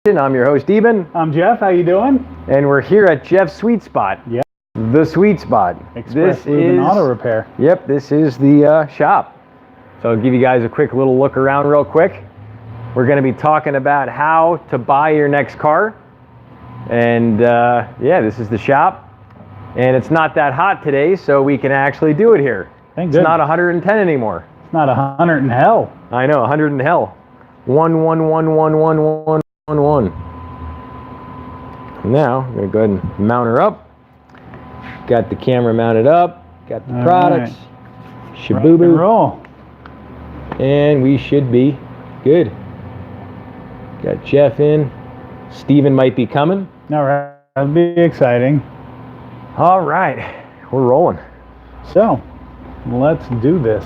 I'm your host, Eben. I'm Jeff. How you doing? And we're here at Jeff's Sweet Spot. Yeah. The Sweet Spot. Express Lube and Auto Repair. Yep, this is the shop. So I'll give you guys a quick little look around real quick. We're going to be talking about how to buy your next car. And yeah, this is the shop. And it's not that hot today, so we can actually do it here. Thank goodness. It's not 110 anymore. It's not 100 in hell. I know, 100 in hell. 1111111. Now I'm going to go ahead and mount her up. Got the camera mounted up. Got the products. Right. Shaboo-boo. And roll. And we should be good. Got Jeff in. Steven might be coming. All right. That'll be exciting. All right. We're rolling. So let's do this.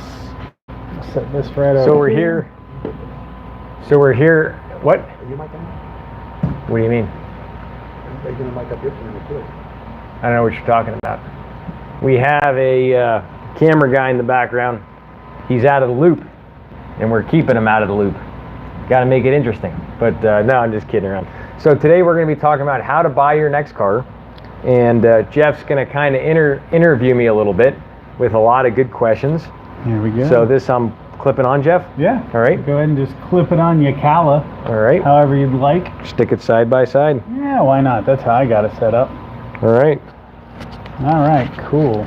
I'll set this right over. So we're here. What? Are you micing? What do you mean? Are you going to mic up your camera too? I don't know what you're talking about. We have a camera guy in the background. He's out of the loop, and we're keeping him out of the loop. Got to make it interesting. But no, I'm just kidding around. So today we're going to be talking about how to buy your next car, and Jeff's going to kind of interview me a little bit with a lot of good questions. Here we go. So this I'm clipping on, Jeff? Yeah. All right. Go ahead and just clip it on your Cala. All right. However you'd like. Stick it side by side. Yeah, why not? That's how I got it set up. All right. All right, cool.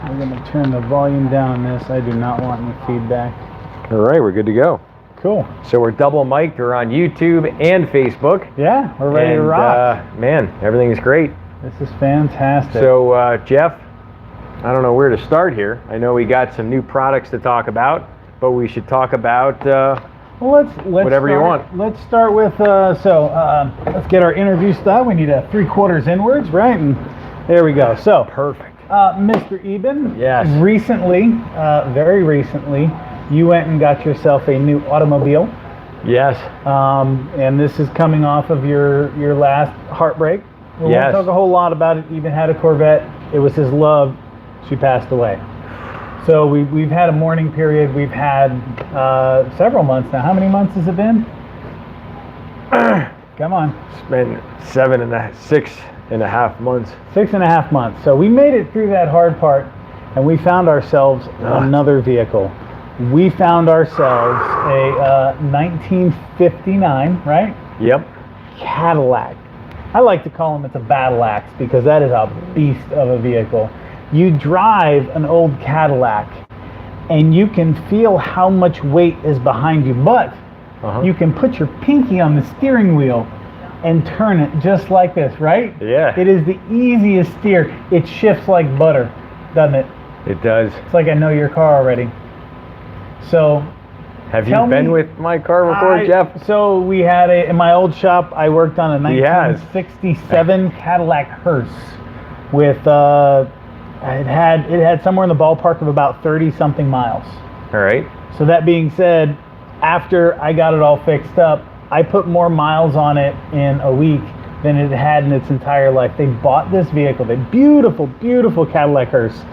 I'm going to turn the volume down on this. I do not want any feedback. All right, we're good to go. Cool. So we're double mic'd. We're on YouTube and Facebook. Yeah, we're ready to rock. Man, everything's great. This is fantastic. So, Jeff, I don't know where to start here. I know we got some new products to talk about, but we should talk about let's whatever you want. Let's start with, let's get our interview style. We need a 3/4 inwards, right? And there we go. So, perfect. Mr. Eben, yes. Recently, very recently, you went and got yourself a new automobile. Yes. And this is coming off of your last heartbreak. We won't talk a whole lot about it. Eben had a Corvette. It was his love. She passed away. So we've had a mourning period. We've had several months now. How many months has it been? Come on. It's been 6.5 months. 6.5 months. So we made it through that hard part, and we found ourselves another vehicle. We found ourselves a 1959, right? Yep. Cadillac. I like to call them it's a battle axe because that is a beast of a vehicle. You drive an old Cadillac and you can feel how much weight is behind you, but you can put your pinky on the steering wheel and turn it just like this, right? Yeah. It is the easiest steer. It shifts like butter, doesn't it? It does. It's like I know your car already. So, have you been with my car before, Jeff? So we had in my old shop, I worked on a 1967 Cadillac hearse with, it had somewhere in the ballpark of about 30-something miles. All right. So that being said, after I got it all fixed up, I put more miles on it in a week than it had in its entire life. They bought this vehicle, the beautiful, beautiful Cadillac hearse,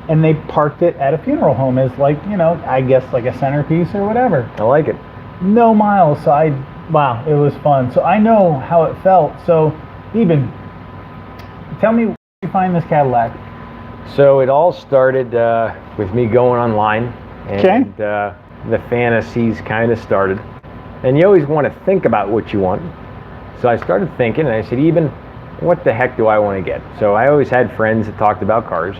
and they parked it at a funeral home as like, I guess like a centerpiece or whatever. I like it. No miles, so wow, it was fun. So I know how it felt. So Eben, tell me where you find this Cadillac. So it all started with me going online, and the fantasies kind of started. And you always want to think about what you want. So I started thinking, and I said, Eben, what the heck do I want to get? So I always had friends that talked about cars.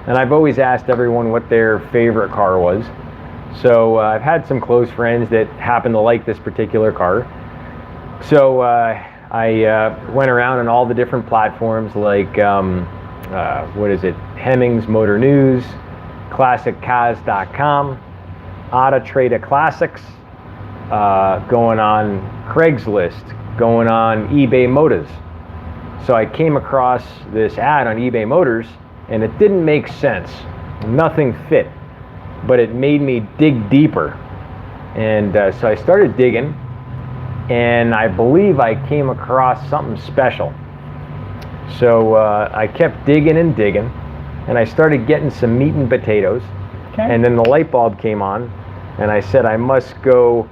And I've always asked everyone what their favorite car was. So I've had some close friends that happen to like this particular car. So I went around on all the different platforms like, Hemmings Motor News, ClassicCars.com, Auto Trader Classics, going on Craigslist, going on eBay Motors. So I came across this ad on eBay Motors, and it didn't make sense. Nothing fit, but it made me dig deeper. And so I started digging, and I believe I came across something special. So I kept digging and digging, and I started getting some meat and potatoes. And then the light bulb came on, and I said I must go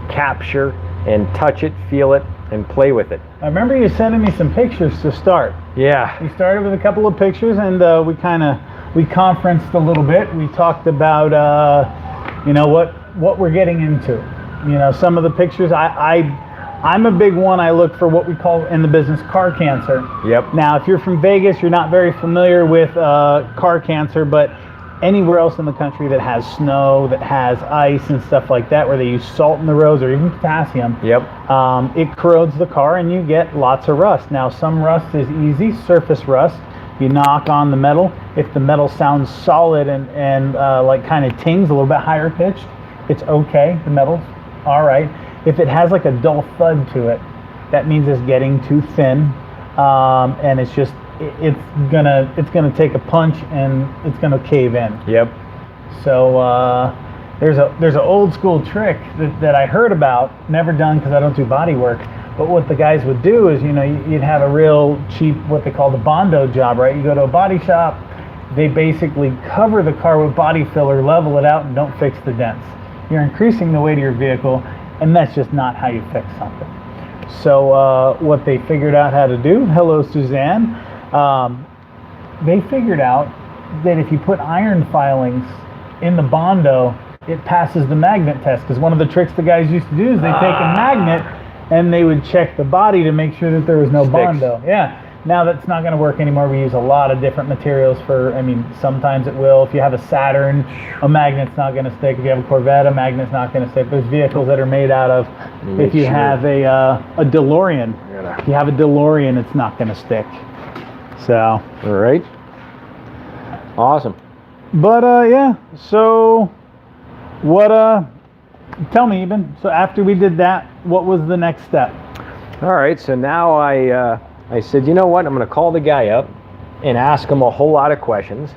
capture and touch it, feel it, and play with it. I remember you sending me some pictures to start. Yeah. We started with a couple of pictures, and we conferenced a little bit. We talked about what we're getting into. Some of the pictures. I'm a big one. I look for what we call in the business car cancer. Yep. Now, if you're from Vegas, you're not very familiar with car cancer, but anywhere else in the country that has snow, that has ice and stuff like that, where they use salt in the roads or even potassium, Yep. It corrodes the car and you get lots of rust. Now, some rust is easy, surface rust. You knock on the metal. If the metal sounds solid and like kind of tings, a little bit higher pitched, it's okay. The metal's all right. If it has like a dull thud to it, that means it's getting too thin, and it's gonna take a punch and it's gonna cave in. Yep. So there's an old school trick that I heard about, never done because I don't do body work. But what the guys would do is, you'd have a real cheap, what they call the Bondo job, right? You go to a body shop, they basically cover the car with body filler, level it out, and don't fix the dents. You're increasing the weight of your vehicle, and that's just not how you fix something. So what they figured out how to do, hello Suzanne, they figured out that if you put iron filings in the Bondo, it passes the magnet test. Because one of the tricks the guys used to do is they take a magnet and they would check the body to make sure that there was no Bondo. Yeah. Now that's not going to work anymore. We use a lot of different materials sometimes it will. If you have a Saturn, a magnet's not going to stick. If you have a Corvette, a magnet's not going to stick. There's vehicles that are made out of, if you have a DeLorean, if you have a DeLorean, it's not going to stick. So. All right. Awesome. But yeah, so tell me, Eben, so after we did that, what was the next step? All right, so now I said, you know what, I'm going to call the guy up and ask him a whole lot of questions,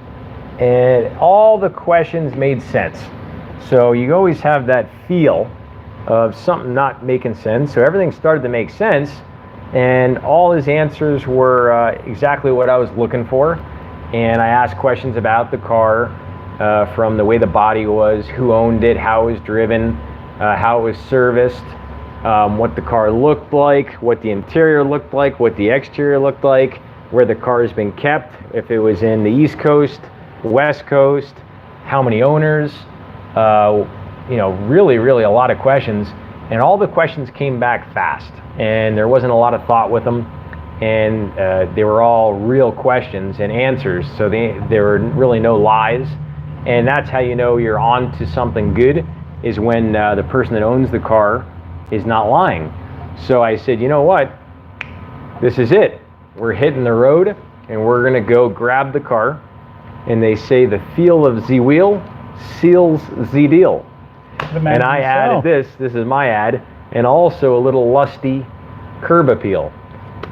and all the questions made sense. So you always have that feel of something not making sense, so everything started to make sense, and all his answers were exactly what I was looking for. And I asked questions about the car, from the way the body was, who owned it, how it was driven, how it was serviced, what the car looked like, what the interior looked like, what the exterior looked like, where the car has been kept, if it was in the East Coast, West Coast, how many owners, really a lot of questions. And all the questions came back fast, and there wasn't a lot of thought with them, and they were all real questions and answers, so there were really no lies. And that's how you know you're on to something good, is when the person that owns the car is not lying. So I said, you know what, this is it. We're hitting the road and we're gonna go grab the car. And they say the feel of the wheel seals the deal. And I added this is my ad, and also a little lusty curb appeal.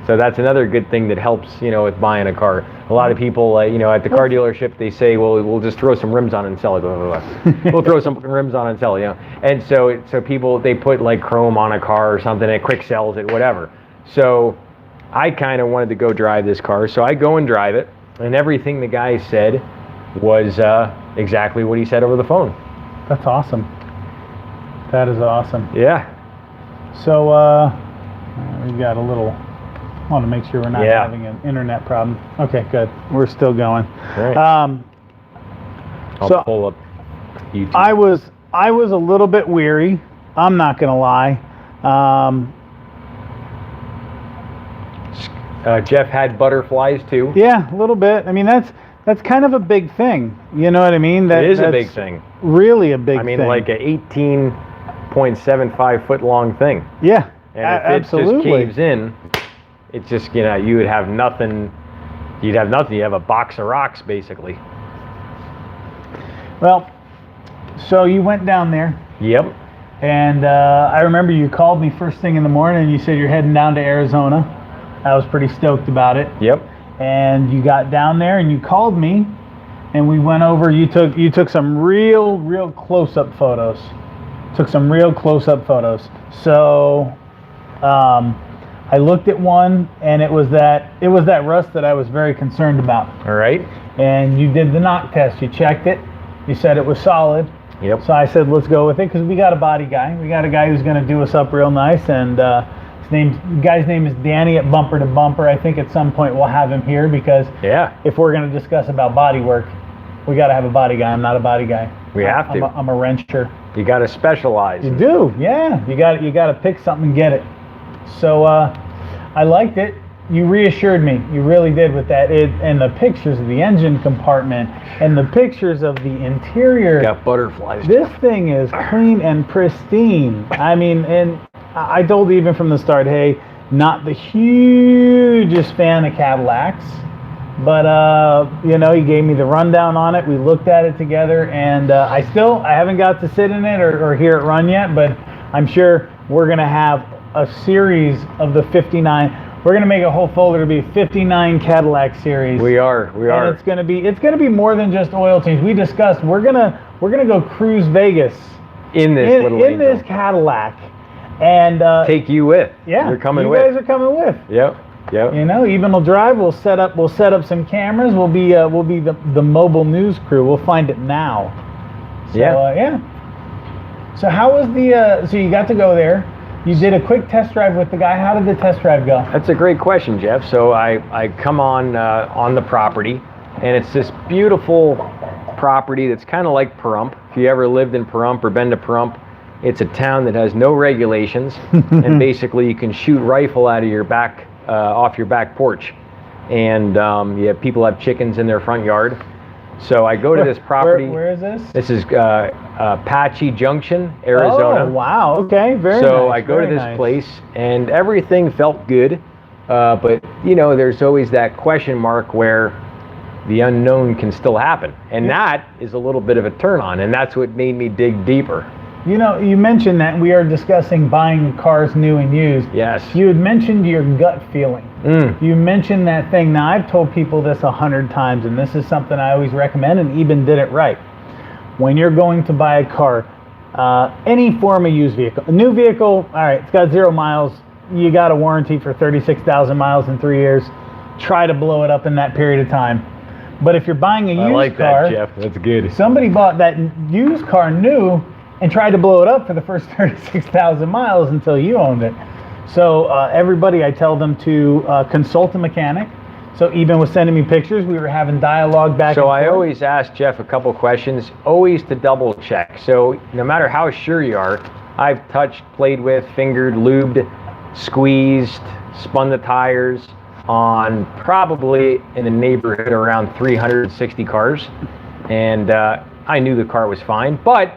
So that's another good thing that helps, with buying a car. A lot of people, at the car dealership, they say, well, we'll just throw some rims on and sell it. We'll throw some rims on and sell it, And so people, they put like chrome on a car or something, and it quick sells it, whatever. So I kind of wanted to go drive this car. So I go and drive it, and everything the guy said was exactly what he said over the phone. That's awesome. That is awesome. Yeah. So we've got a little... I want to make sure we're not having an internet problem. Okay, good. We're still going. Right. I'll pull up YouTube. I was a little bit weary. I'm not going to lie. Jeff had butterflies too. Yeah, a little bit. That's kind of a big thing. You know what I mean? It is a big thing. Really a big thing. Like an 18.75 foot long thing. Yeah, and if absolutely. It just caves in, it's just, you would have nothing. You'd have nothing. You have a box of rocks, basically. Well, so you went down there. Yep. And I remember you called me first thing in the morning and you said you're heading down to Arizona. I was pretty stoked about it. Yep. And you got down there and you called me and we went over. You took some real close-up photos. So I looked at one, and it was that rust that I was very concerned about. All right. And you did the knock test. You checked it. You said it was solid. Yep. So I said, let's go with it, because we got a body guy. We got a guy who's going to do us up real nice, and the guy's name is Danny at Bumper to Bumper. I think at some point we'll have him here, because if we're going to discuss about body work, we got to have a body guy. I'm not a body guy. We have to. I'm a wrencher. You got to specialize. You do, yeah. You got to pick something and get it. So I liked it. You reassured me. You really did with that. And the pictures of the engine compartment and the pictures of the interior. Got butterflies. This thing is clean and pristine. I mean, and I told you even from the start, hey, not the hugest fan of Cadillacs, but you know, he gave me the rundown on it. We looked at it together, and I haven't got to sit in it or hear it run yet, but I'm sure we're gonna have a series of the 59. We're going to make a whole folder to be 59 Cadillac series. We are. And it's going to be more than just oil change. We discussed we're going to go cruise Vegas in this Cadillac, and take you with. Yeah, you're coming you with. guys are coming with. Yep. You know, Eben will drive. We'll set up some cameras. We'll be the mobile news crew. We'll find it now. So, yeah. So how was the? So you got to go there. You did a quick test drive with the guy. How did the test drive go? That's a great question, Jeff. So I come on the property, and it's this beautiful property that's kind of like Pahrump. If you ever lived in Pahrump or been to Pahrump, it's a town that has no regulations, and basically you can shoot rifle out of your back, off your back porch, and people have chickens in their front yard. So I go to this property. Where is this? This is Apache Junction, Arizona. Oh, wow. Okay, very nice. So I go to this place, and everything felt good, but you know, there's always that question mark where the unknown can still happen, and that is a little bit of a turn on, and that's what made me dig deeper. You know, you mentioned that we are discussing buying cars new and used. Yes. You had mentioned your gut feeling. You mentioned that thing. Now, I've told people this 100 times, and this is something I always recommend, and Eben did it right. When you're going to buy a car, any form of used vehicle, a new vehicle, all right, it's got 0 miles, you got a warranty for 36,000 miles in 3 years. Try to blow it up in that period of time. But if you're buying a used car, that, Jeff. That's good. Somebody bought that used car new and tried to blow it up for the first 36,000 miles until you owned it. So everybody, I tell them to consult a mechanic. So Eben was sending me pictures. We were having dialogue back and forth. So I always ask Jeff a couple questions, always to double check. So no matter how sure you are, I've touched, played with, fingered, lubed, squeezed, spun the tires on probably in the neighborhood around 360 cars. And I knew the car was fine, but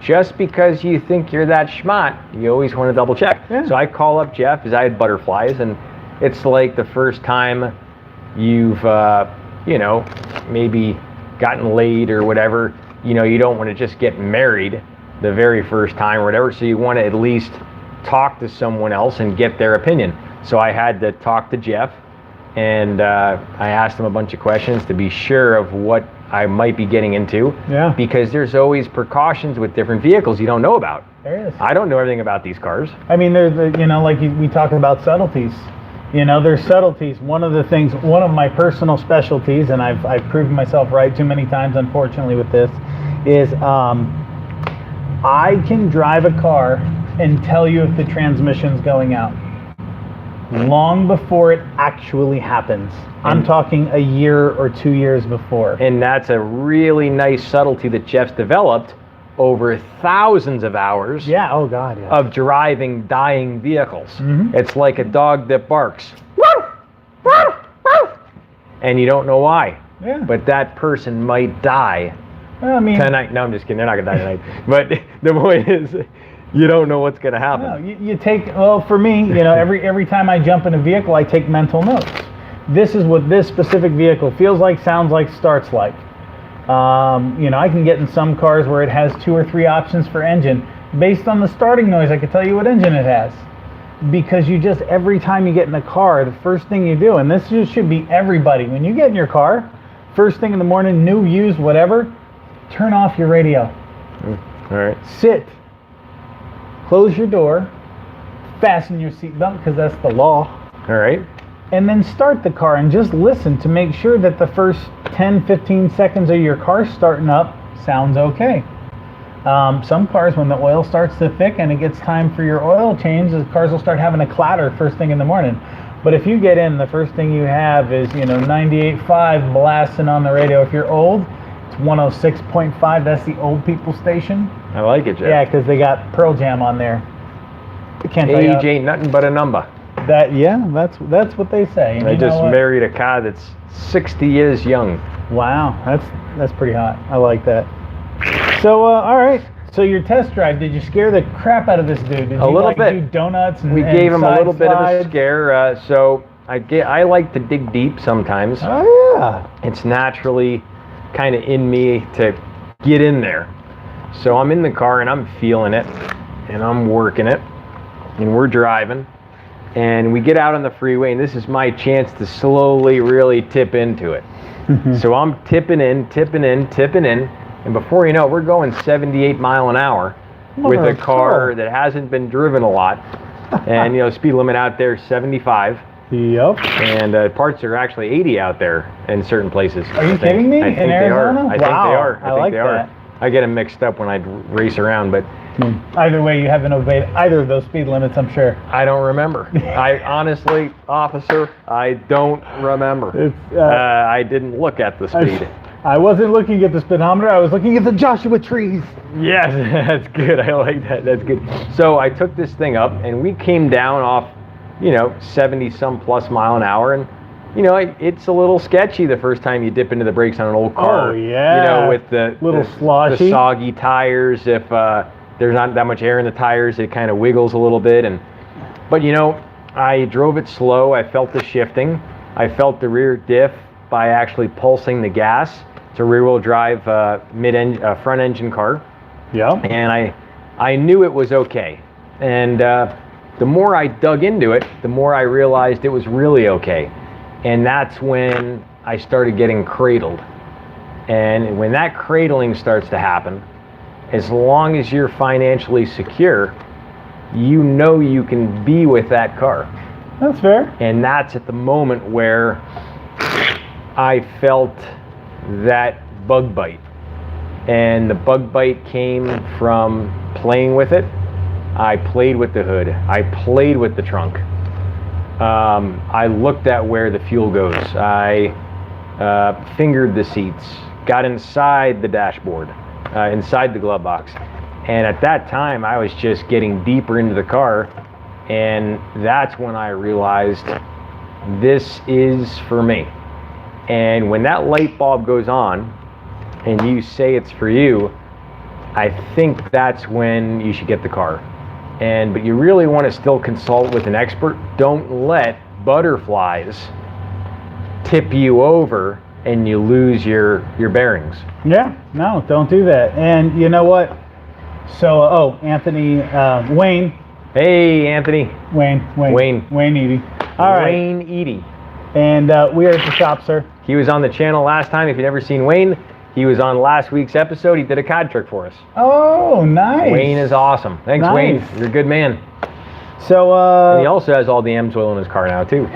just because you think you're that schmott, you always want to double check. Yeah. So I call up Jeff, because I had butterflies, and it's like the first time you've, you know, maybe gotten laid or whatever. You know, you don't want to just get married the very first time or whatever, so you want to at least talk to someone else and get their opinion. So I had to talk to Jeff, and I asked him a bunch of questions to be sure of what I might be getting into. Yeah. Because there's always precautions with different vehicles you don't know about. There is. I don't know everything about these cars. I mean, there's, you know, like we talk about subtleties. You know, there's subtleties. One of the things, one of my personal specialties, and I've proven myself right too many times, unfortunately, with this, is I can drive a car and tell you if the transmission's going out long before it actually happens. I'm talking a year or 2 years before. And that's a really nice subtlety that Jeff's developed over thousands of hours of driving dying vehicles. It's like a dog that barks. And you don't know why. Yeah. But that person might die tonight. No, I'm just kidding. They're not going to die tonight. But the point is, you don't know what's going to happen. No, you take, well, for me, you know, every time I jump in a vehicle, I take mental notes. This is what this specific vehicle feels like, sounds like, starts like. You know, I can get in some cars where it has 2 or 3 options for engine. Based on the starting noise, I can tell you what engine it has. Because you just, every time you get in a car, the first thing you do, and this just should be everybody, when you get in your car, first thing in the morning, new, used, whatever, turn off your radio. All right. Sit. Close your door. Fasten your seatbelt, because that's the law. All right. And then start the car and just listen to make sure that the first 10, 15 seconds of your car starting up sounds okay. Some cars, when the oil starts to thicken, it gets time for your oil change, the cars will start having a clatter first thing in the morning. But if you get in, the first thing you have is, 98.5 blasting on the radio. If you're old, it's 106.5. That's the old people station. I like it, Jeff. Yeah, because they got Pearl Jam on there. Can't tell Age you. ain't nothing but a number. That's what they say. And I you know just what? married a car that's 60 years young. Wow, that's pretty hot. I like that. So, all right. So your test drive, did you scare the crap out of this dude? Did you little bit. do donuts and We and gave him a side little bit of a slides? scare. So I like to dig deep sometimes. Oh yeah. It's naturally kind of in me to get in there. So I'm in the car and I'm feeling it and I'm working it and we're driving and we get out on the freeway and this is my chance to slowly really tip into it. So I'm tipping in, and before you know it, we're going 78 mile an hour with a car that hasn't been driven a lot. And speed limit out there is 75. Yep. And parts are actually 80 out there in certain places. Are you kidding me? I think In they Arizona? are. I think Wow. they are. I like that. I get them mixed up when I race around, but Either way, you haven't obeyed either of those speed limits, I'm sure. I don't remember. I honestly, officer, I don't remember. It's, I didn't look at the speed. I wasn't looking at the speedometer. I was looking at the Joshua trees. Yes, that's good. I like that. That's good. So I took this thing up, and we came down off, 70 some plus mile an hour, and it's a little sketchy the first time you dip into the brakes on an old car. Oh, yeah. With the Little the sloshy. soggy tires. If there's not that much air in the tires, it kind of wiggles a little bit. But I drove it slow. I felt the shifting. I felt the rear diff by actually pulsing the gas. It's a rear-wheel drive front engine car. Yeah. And I knew it was okay. And the more I dug into it, the more I realized it was really okay. And that's when I started getting cradled. And when that cradling starts to happen, as long as you're financially secure, you can be with that car. That's fair. And that's at the moment where I felt that bug bite. And the bug bite came from playing with it. I played with the hood. I played with the trunk. I looked at where the fuel goes. I fingered the seats, got inside the dashboard, inside the glove box. And at that time, I was just getting deeper into the car. And that's when I realized this is for me. And when that light bulb goes on and you say it's for you, I think that's when you should get the car. But you really want to still consult with an expert. Don't let butterflies tip you over and you lose your bearings. Yeah, no, don't do that. And you know what? So, Anthony, Wayne. Hey, Anthony. Wayne Eady. All right. Wayne Eady. And we are at the shop, sir. He was on the channel last time. If you've never seen Wayne, he was on last week's episode. He did a cod trick for us. Oh, nice. Wayne is awesome. Thanks, Nice. Wayne. You're a good man. So, And he also has all the AMSOIL in his car now, too.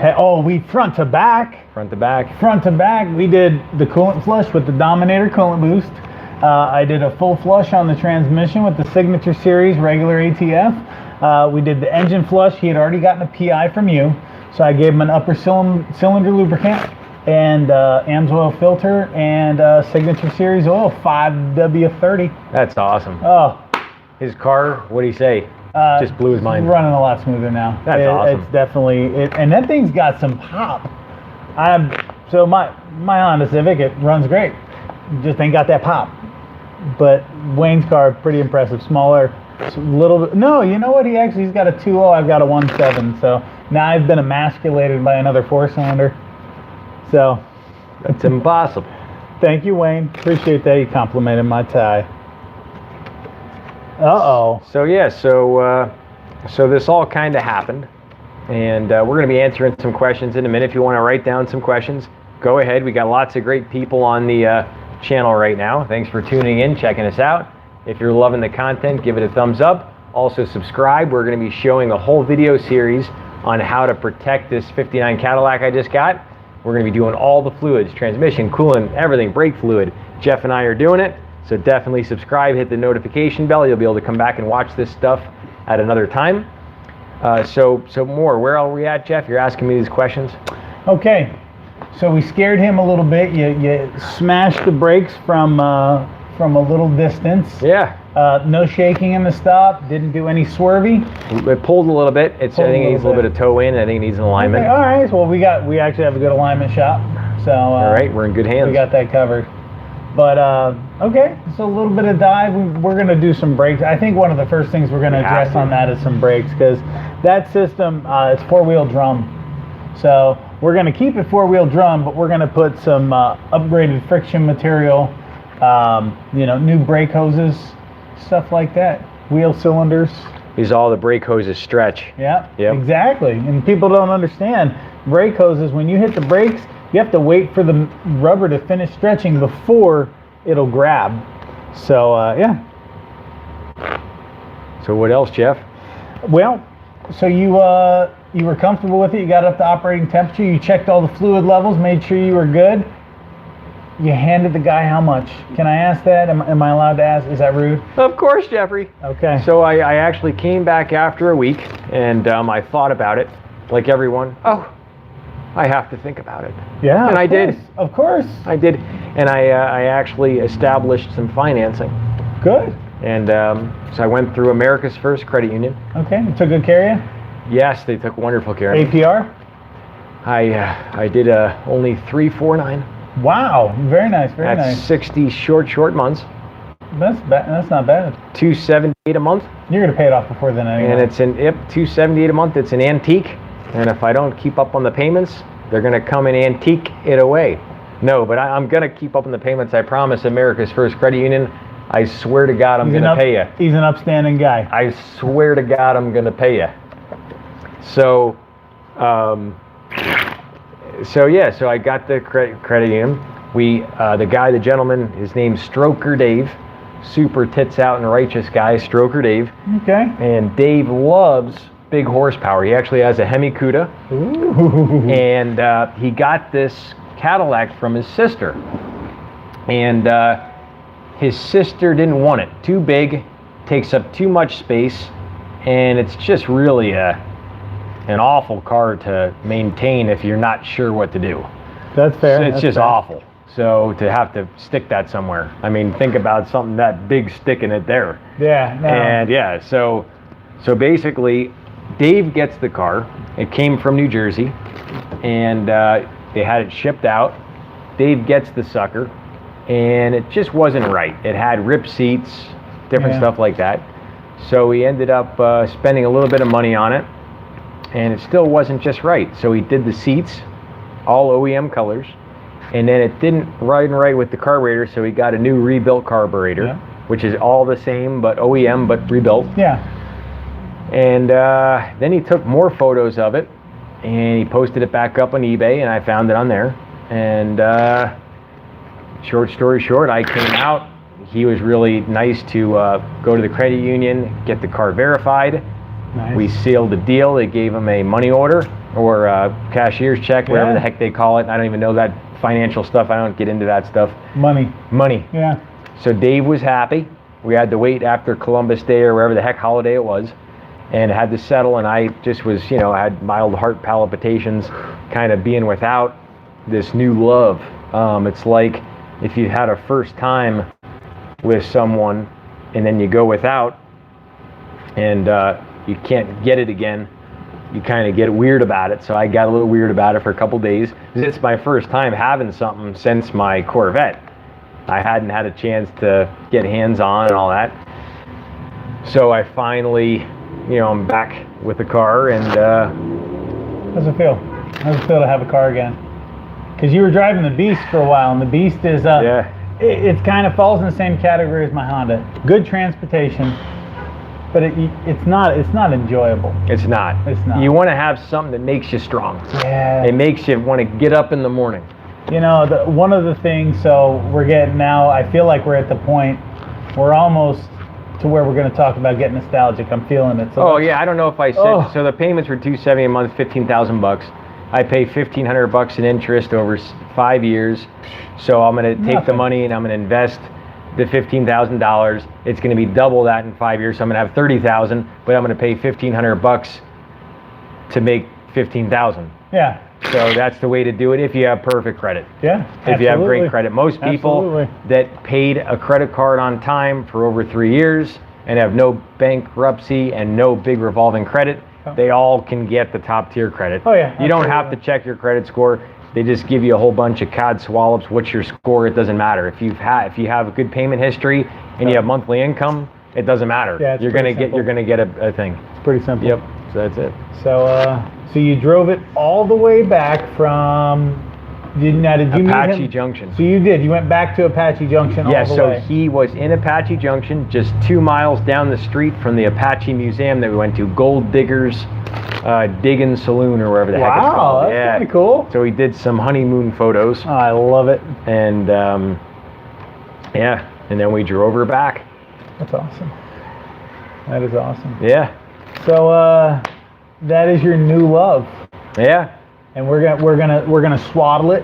we front to back. Front to back. Front to back, we did the coolant flush with the Dominator coolant boost. I did a full flush on the transmission with the Signature Series regular ATF. We did the engine flush. He had already gotten a PI from you, so I gave him an upper cylinder lubricant and AMSOIL filter and Signature Series oil, 5W30. That's awesome. Oh, His car, what'd he say? Just blew his mind. Running a lot smoother now. That's awesome. It's definitely and that thing's got some pop. So my Honda Civic, it runs great. Just ain't got that pop. But Wayne's car, pretty impressive. Smaller, little bit. No, you know what? He's got a 2.0. I've got a 1.7. So now I've been emasculated by another 4-cylinder. So That's impossible. thank you, Wayne. Appreciate that. You complimented my tie. Uh-oh. So yeah, so this all kind of happened, and we're going to be answering some questions in a minute. If you want to write down some questions, go ahead. We got lots of great people on the channel right now. Thanks for tuning in, checking us out. If you're loving the content, give it a thumbs up. Also subscribe. We're going to be showing a whole video series on how to protect this 59 Cadillac I just got. We're going to be doing all the fluids, transmission, coolant, everything, brake fluid. Jeff and I are doing it. So definitely subscribe, hit the notification bell. You'll be able to come back and watch this stuff at another time. So more, where are we at, Jeff? You're asking me these questions. Okay, so we scared him a little bit. You smashed the brakes from a little distance. Yeah. No shaking in the stop. Didn't do any swervy. It pulled a little bit. I think it needs a little bit of toe in. I think it needs an alignment. Okay, all right. Well, we actually have a good alignment shop. So all right, we're in good hands. We got that covered. But okay, so a little bit of dive. We're going to do some brakes. I think one of the first things we're going to address on that is some brakes, because that system it's 4-wheel drum. So we're going to keep it 4-wheel drum, but we're going to put some upgraded friction material, new brake hoses, stuff like that. Wheel cylinders. Because all the brake hoses stretch. Yeah, Yep. exactly. And people don't understand brake hoses. When you hit the brakes, you have to wait for the rubber to finish stretching before it'll grab. So yeah. So what else, Jeff? Well, so you were comfortable with it. You got up to operating temperature. You checked all the fluid levels, made sure you were good. You handed the guy how much? Can I ask that? Am I allowed to ask? Is that rude? Of course, Jeffrey. Okay. So I actually came back after a week, and I thought about it, like everyone. Oh, I have to think about it. Yeah. And I did. Of course. I did, and I actually established some financing. Good. And so I went through America's First Credit Union. Okay. Took good care of you? Yes, they took wonderful care of me. APR? I did only 349. Wow. Very nice. Very That's nice. 60 short months. That's not bad. $278 a month. You're gonna pay it off before then anyway. And it's $278 a month. It's an antique. And if I don't keep up on the payments, they're gonna come and antique it away. No, but I'm gonna keep up on the payments. I promise America's First Credit Union. I swear to God, I'm gonna pay you. He's an upstanding guy. I swear to God, I'm gonna pay you. So, so I got the credit union. The gentleman, his name's Stroker Dave, super tits out and righteous guy, Stroker Dave. Okay. And Dave loves big horsepower. He actually has a Hemi Cuda. Ooh. And he got this Cadillac from his sister. And his sister didn't want it. Too big, takes up too much space, and it's just really an awful car to maintain if you're not sure what to do. That's fair. So it's That's just fair. awful. So to have to stick that somewhere. I mean, think about something that big sticking it there. Yeah. No. And yeah, so basically, Dave gets the car. It came from New Jersey, and they had it shipped out. Dave gets the sucker, and it just wasn't right. It had ripped seats, different stuff like that. So he ended up spending a little bit of money on it, and it still wasn't just right. So he did the seats, all OEM colors, and then it didn't ride right with the carburetor, so he got a new rebuilt carburetor, which is all the same, but OEM, but rebuilt. Yeah. And then he took more photos of it, and he posted it back up on eBay, and I found it on there. And short story short, I came out. He was really nice to go to the credit union, get the car verified. Nice. We sealed the deal. They gave him a money order or a cashier's check, whatever the heck they call it. I don't even know that financial stuff. I don't get into that stuff. Money. Yeah. So Dave was happy. We had to wait after Columbus Day or wherever the heck holiday it was, and had to settle. And I just was, I had mild heart palpitations, kind of being without this new love. It's like if you had a first time with someone and then you go without, and you can't get it again, you kind of get weird about it. So I got a little weird about it for a couple days. It's my first time having something since my Corvette. I hadn't had a chance to get hands on and all that. So I finally, I'm back with the car, and How's it feel? How's it feel to have a car again? Because you were driving the Beast for a while, and the Beast is it kind of falls in the same category as my Honda. Good transportation, but it's not enjoyable. It's not. You want to have something that makes you strong. Yeah. It makes you want to get up in the morning. One of the things, so we're getting now, I feel like we're at the point, we're almost to where we're going to talk about getting nostalgic. I'm feeling it. So I don't know if I said, so the payments were $270 a month, $15,000. I pay $1,500 in interest over 5 years. So I'm going to take the money and I'm going to invest the $15,000. It's going to be double that in 5 years. So I'm going to have 30,000, but I'm going to pay $1,500 to make 15,000. Yeah. So that's the way to do it if you have perfect credit. Yeah. If you have great credit. Most people that paid a credit card on time for over 3 years and have no bankruptcy and no big revolving credit, they all can get the top tier credit. Oh yeah. You don't have to check your credit score. They just give you a whole bunch of CAD swallops. What's your score? It doesn't matter. If you have a good payment history and you have monthly income, it doesn't matter. Yeah, you're gonna get a thing. It's pretty simple. Yep. So that's it. So you drove it all the way back from. Did you Apache meet him? Junction. So you did. You went back to Apache Junction all the way. Yeah, so he was in Apache Junction, just 2 miles down the street from the Apache Museum that we went to, Gold Diggers Diggin' Saloon or wherever the heck it's called. Wow, that's kind of cool. So we did some honeymoon photos. Oh, I love it. And yeah, and then we drove her back. That's awesome. That is awesome. Yeah. So that is your new love. Yeah. And we're gonna swaddle it.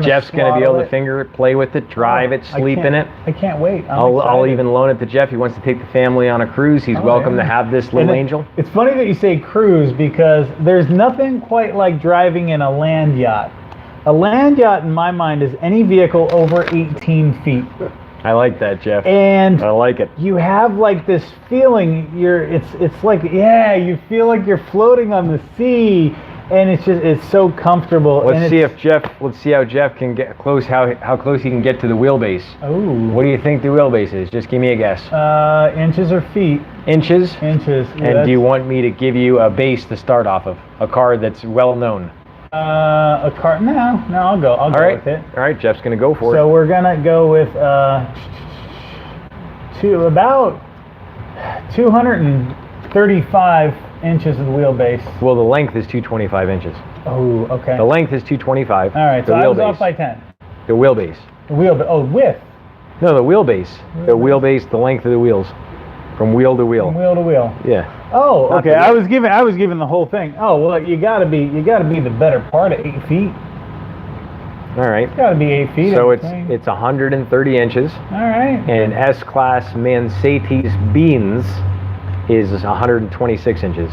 Jeff's gonna be able to finger it, play with it, drive it, sleep in it. I can't wait. I'll even loan it to Jeff. He wants to take the family on a cruise. He's welcome to have this little angel. It's funny that you say cruise because there's nothing quite like driving in a land yacht. A land yacht, in my mind, is any vehicle over 18 feet. I like that, Jeff. And I like it. You have like this feeling. It's like you feel like you're floating on the sea. And it's so comfortable. Let's see how Jeff can get close. How close he can get to the wheelbase. Oh. What do you think the wheelbase is? Just give me a guess. Inches or feet? Inches. Inches. And do you want me to give you a base to start off of? A car that's well known. A car? No. I'll go with it. All right. Jeff's gonna go for it. So we're gonna go with about 235 inches of the wheelbase. Well, the length is 225 inches. Oh, okay. The length is 225. All right, so I was off by 10. The wheelbase. The wheelbase. Oh, width. No, the wheelbase. The wheelbase, the length of the wheels, from wheel to wheel. From wheel to wheel. Yeah. Oh, okay. I was given the whole thing. Oh, well, you gotta be the better part of 8 feet. All right. It's gotta be 8 feet. So it's 130 inches. All right. And an S-Class Mercedes Benz is 126 inches.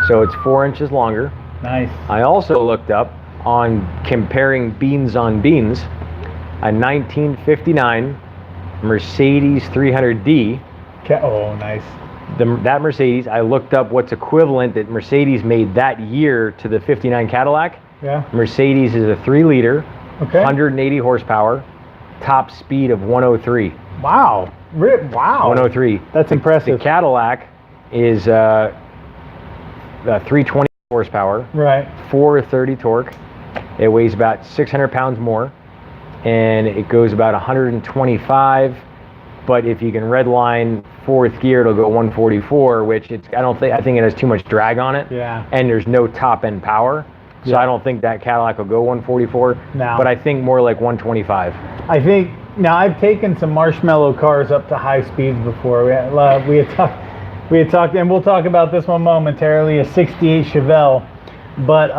So it's 4 inches longer. Nice. I also looked up on comparing beans on beans, a 1959 Mercedes 300D. Oh, nice. That Mercedes, I looked up what's equivalent that Mercedes made that year to the 59 Cadillac. Yeah. Mercedes is a 3-liter, okay. 180 horsepower, top speed of 103. Wow. Wow. 103. That's impressive. The Cadillac is 320 horsepower, right? 430 torque. It weighs about 600 pounds more, and it goes about 125. But if you can redline fourth gear, it'll go 144, which I think it has too much drag on it. Yeah. And there's no top end power, so I don't think that Cadillac will go 144. No. But I think more like 125. I think now I've taken some marshmallow cars up to high speeds before. We had talked, and we'll talk about this one momentarily. A '68 Chevelle, but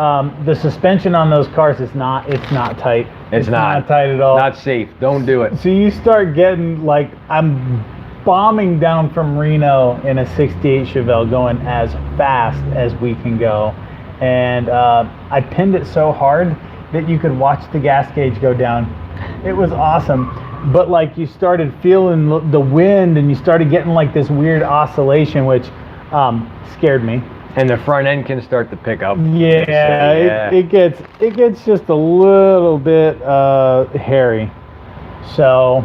the suspension on those cars is not. It's not tight. It's not tight at all. Not safe. Don't do it. So you start getting like I'm bombing down from Reno in a '68 Chevelle, going as fast as we can go, and I pinned it so hard that you could watch the gas gauge go down. It was awesome. But like you started feeling the wind and you started getting like this weird oscillation, which scared me. And the front end can start to pick up. Yeah, it gets just a little bit hairy. So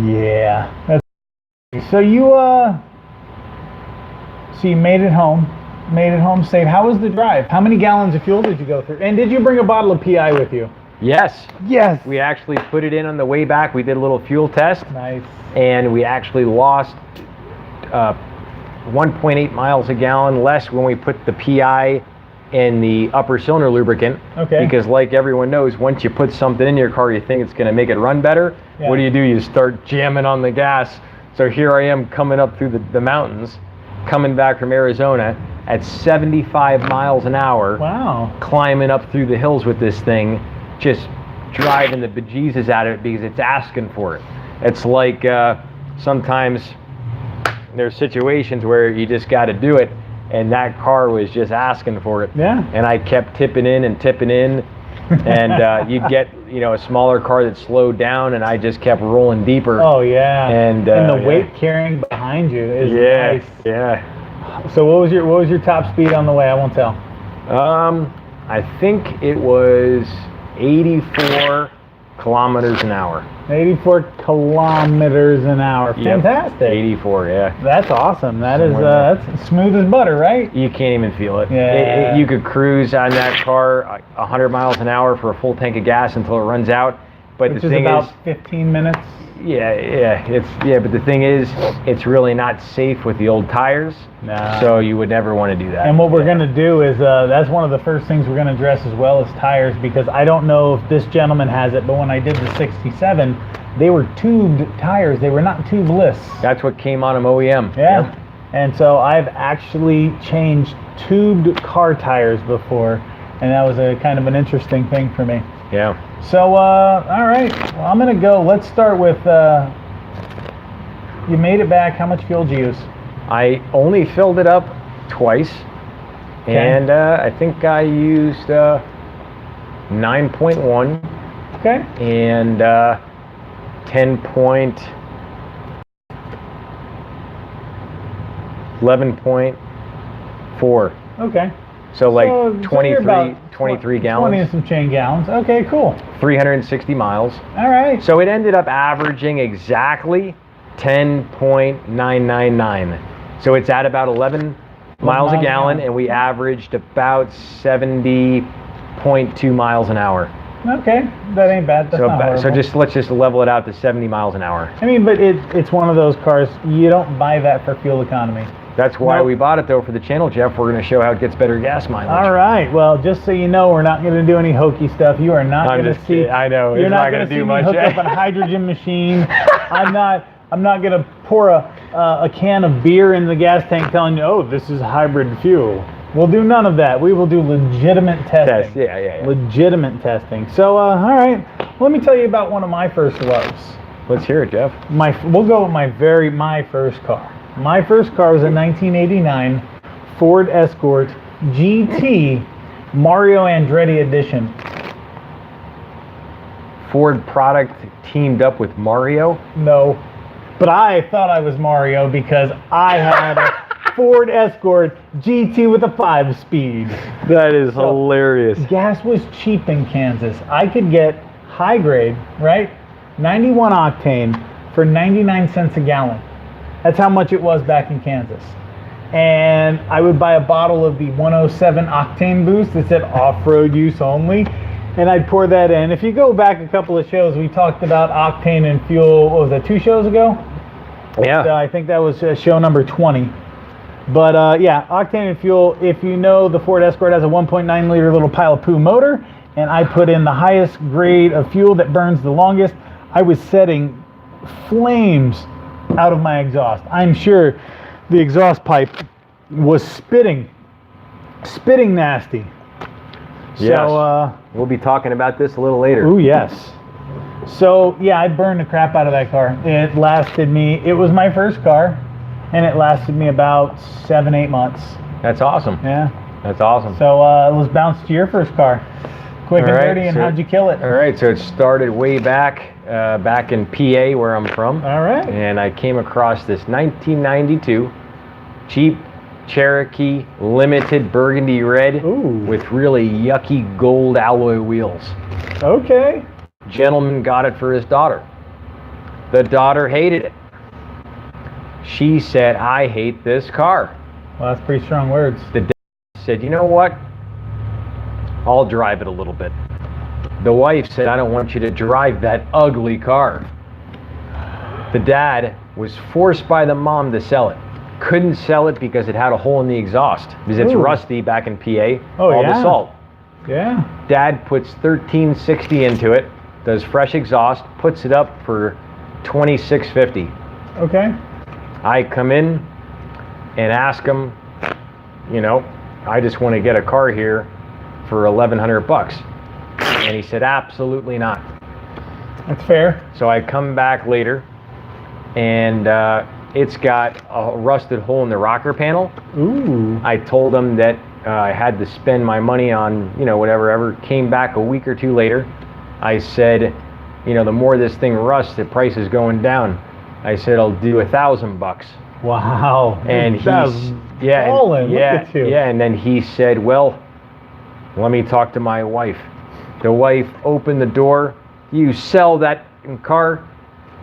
yeah, so you made it home safe. How was the drive? How many gallons of fuel did you go through? And did you bring a bottle of PI with you? Yes. Yes. We actually put it in on the way back. We did a little fuel test. Nice. And we actually lost 1.8 miles a gallon less when we put the PI in the upper cylinder lubricant. Okay. Because like everyone knows, once you put something in your car, you think it's going to make it run better. Yeah. What do? You start jamming on the gas. So here I am coming up through the mountains, coming back from Arizona at 75 miles an hour. Wow. Climbing up through the hills with this thing, just driving the bejesus out of it because it's asking for it. It's like sometimes there's situations where you just got to do it, and that car was just asking for it. Yeah. And I kept tipping in, and you'd get a smaller car that slowed down, and I just kept rolling deeper. Oh yeah. And the weight carrying behind you is nice. Yeah. So what was your top speed on the way? I won't tell. I think it was 84 kilometers an hour. 84 kilometers an hour. Yep. Fantastic. 84, yeah. That's awesome. That's smooth as butter, right? You can't even feel it. Yeah. You could cruise on that car 100 miles an hour for a full tank of gas until it runs out. But Which the is thing about is, 15 minutes. but the thing is, it's really not safe with the old tires. Nah. So you would never want to do that. And what we're going to do is, that's one of the first things we're going to address as well as tires, because I don't know if this gentleman has it, but when I did the 67, they were tubed tires. They were not tubeless. That's what came on them OEM. Yeah. Yep. And so I've actually changed tubed car tires before, and that was a kind of an interesting thing for me. Yeah. So, all right. Well, I'm going to go. Let's start with, you made it back. How much fuel did you use? I only filled it up twice, Okay. and I think I used 9.1 Okay. and 11.4. Okay. So like So 23, you're about 23 20 gallons, and some chain gallons. Okay, cool. 360 miles. All right. So it ended up averaging exactly 10.999. So it's at about 11 miles a gallon, and we averaged about 70.2 miles an hour. Okay, that ain't bad. That's not horrible. So let's just level it out to 70 miles an hour. I mean, but it's one of those cars, you don't buy that for fuel economy. That's why Nope. we bought it though for the channel, Jeff. We're going to show how it gets better gas mileage. All right. Well, just so you know, we're not going to do any hokey stuff. You are not I'm going just to see. kidding. I know, You're it's not not going gonna to do see much. me hook up a hydrogen machine. I'm not going to pour a can of beer in the gas tank telling you, oh, this is hybrid fuel. We'll do none of that. We will do legitimate testing. Test, yeah. Legitimate testing. So, all right. Let me tell you about one of my first loves. Let's hear it, Jeff. We'll go with my first car. My first car was a 1989 Ford Escort GT Mario Andretti edition. Ford product teamed up with Mario. No, but I thought I was Mario because I had a Ford Escort GT with a 5-speed. That is hilarious. Gas was cheap in Kansas. I could get high grade, right? 91 octane for 99 cents a gallon. That's how much it was back in Kansas. And I would buy a bottle of the 107 octane boost that said off-road use only, and I'd pour that in. If you go back a couple of shows, we talked about octane and fuel, what was that, 2 shows ago? Yeah. I think that was show number 20. But yeah, octane and fuel, if you know, the Ford Escort has a 1.9 liter little pile of poo motor, and I put in the highest grade of fuel that burns the longest. I was setting flames out of my exhaust. I'm sure the exhaust pipe was spitting nasty. Yes. So, We'll be talking about this a little later. ooh, yes. So, yeah, I burned the crap out of that car. It was my first car, and it lasted me about 7-8 months. That's awesome. Yeah. That's awesome. So, let's bounce to your first car. Quick and All right, dirty, and so- how'd you kill it? All right, so it started way back in PA, where I'm from. All right. And I came across this 1992 Jeep Cherokee Limited Burgundy Red Ooh. with really yucky gold alloy wheels. Okay. Gentleman got it for his daughter. The daughter hated it. She said, I hate this car. Well, that's pretty strong words. The dad said, you know what? I'll drive it a little bit. The wife said, I don't want you to drive that ugly car. The dad was forced by the mom to sell it. Couldn't sell it because it had a hole in the exhaust, because it's Ooh. rusty back in PA, Oh, all yeah. the salt. Yeah. Dad puts $13.60 into it, does fresh exhaust, puts it up for $26.50. Okay. I come in and ask him, you know, I just want to get a car here for $1,100. And he said, absolutely not. That's fair. So I come back later and it's got a rusted hole in the rocker panel. Ooh. I told them that I had to spend my money on, whatever. Came back a week or two later. I said, the more this thing rusts, the price is going down. I said, I'll do $1,000. Wow. And That's balling. Look at you. And then he said, well, let me talk to my wife. The wife opened the door. You sell that car,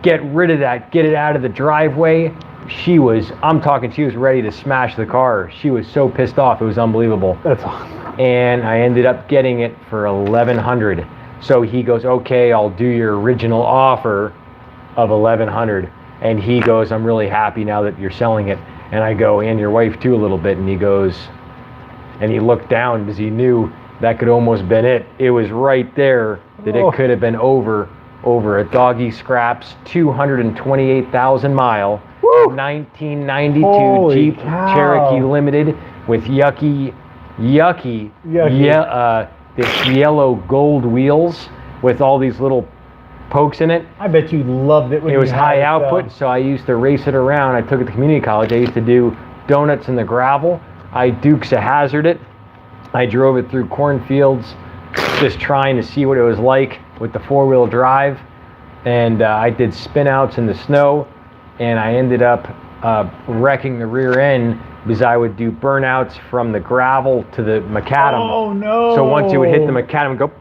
get rid of that, get it out of the driveway. She was ready to smash the car. She was so pissed off. It was unbelievable. That's awesome. And I ended up getting it for $1,100. So he goes, okay, I'll do your original offer of $1,100. And he goes, I'm really happy now that you're selling it. And I go, and your wife too a little bit. And he goes, and he looked down because he knew that could almost been it. It was right there that it could have been over a doggy scraps 228,000 mile 1992 Holy Jeep cow. Cherokee Limited with yucky this yellow gold wheels with all these little pokes in it. I bet you loved it when It was you had high it, output, so I used to race it around. I took it to community college. I used to do donuts in the gravel. I Dukes of Hazzard it. I drove it through cornfields, just trying to see what it was like with the four-wheel drive. And I did spin-outs in the snow, and I ended up wrecking the rear end because I would do burnouts from the gravel to the macadam. Oh, no. So once it would hit the macadam, it would go,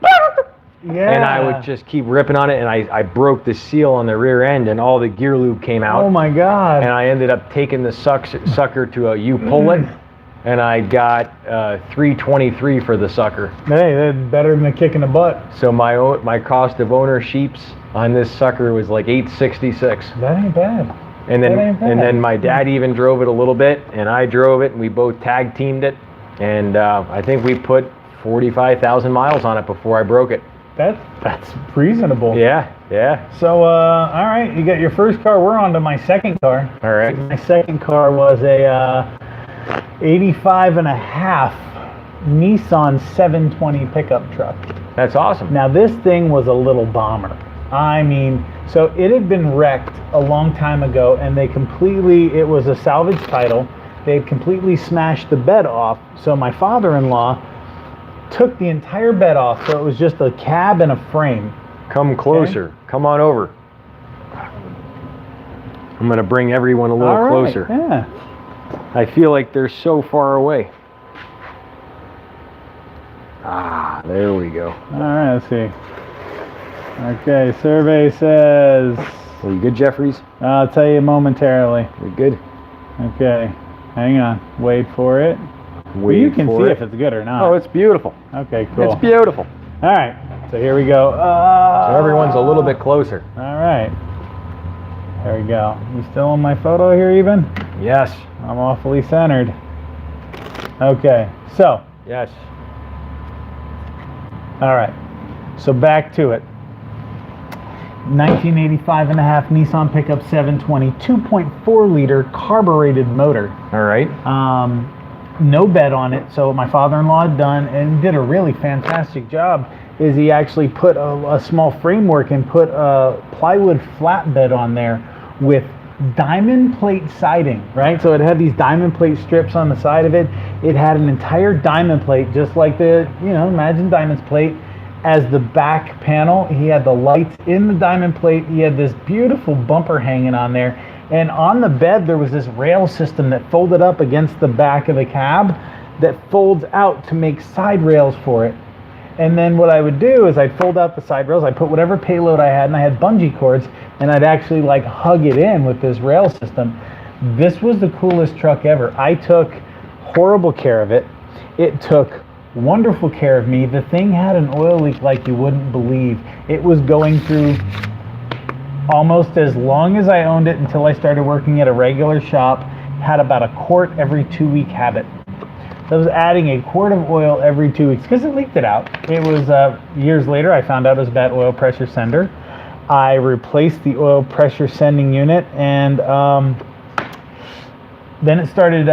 Yeah. and I would just keep ripping on it, and I broke the seal on the rear end, and all the gear lube came out. Oh, my God. And I ended up taking the sucker to a U-Pull-It, and I got $323 for the sucker. Hey, that's better than a kick in the butt. So my cost of ownerships on this sucker was like $866. That ain't bad. And That ain't bad. then my dad even drove it a little bit, and I drove it, and we both tag teamed it, and I think we put 45,000 miles on it before I broke it. That's reasonable. Yeah. So, all right, you got your first car. We're on to my second car. All right. My second car was a 85 and a half Nissan 720 pickup truck. That's awesome. Now, this thing was a little bomber. I mean, so it had been wrecked a long time ago, and it was a salvage title. They had completely smashed the bed off. So my father-in-law took the entire bed off, so it was just a cab and a frame. Come closer. Okay. Come on over. I'm going to bring everyone a little All right. closer. Yeah. I feel like they're so far away. Ah, there we go. All right, let's see. Okay, survey says... Are you good, Jeffries? I'll tell you momentarily. You good? Okay, hang on. Wait for it. Wait you can for see it. if it's good or not. Oh, it's beautiful. Okay, cool. It's beautiful. All right, so here we go. So everyone's a little bit closer. All right. There we go. You still on my photo here, Eben? Yes. I'm awfully centered. Okay, so. Yes. All right, so back to it. 1985 and a half Nissan pickup 720, 2.4 liter carbureted motor. All right. No bed on it. So what my father-in-law had done, and did a really fantastic job, is he actually put a small framework and put a plywood flatbed on there with diamond plate siding, right? So it had these diamond plate strips on the side of it. It had an entire diamond plate, just like imagine diamond's plate as the back panel. He had the lights in the diamond plate. He had this beautiful bumper hanging on there. And on the bed, there was this rail system that folded up against the back of the cab that folds out to make side rails for it. And then what I would do is I'd fold out the side rails, I'd put whatever payload I had, and I had bungee cords, and I'd actually hug it in with this rail system. This was the coolest truck ever. I took horrible care of it. It took wonderful care of me. The thing had an oil leak like you wouldn't believe. It was going through almost as long as I owned it until I started working at a regular shop. Had about a quart every 2-week habit. So I was adding a quart of oil every 2 weeks because it leaked it out. It was years later I found out it was a bad oil pressure sender. I replaced the oil pressure sending unit, and then it started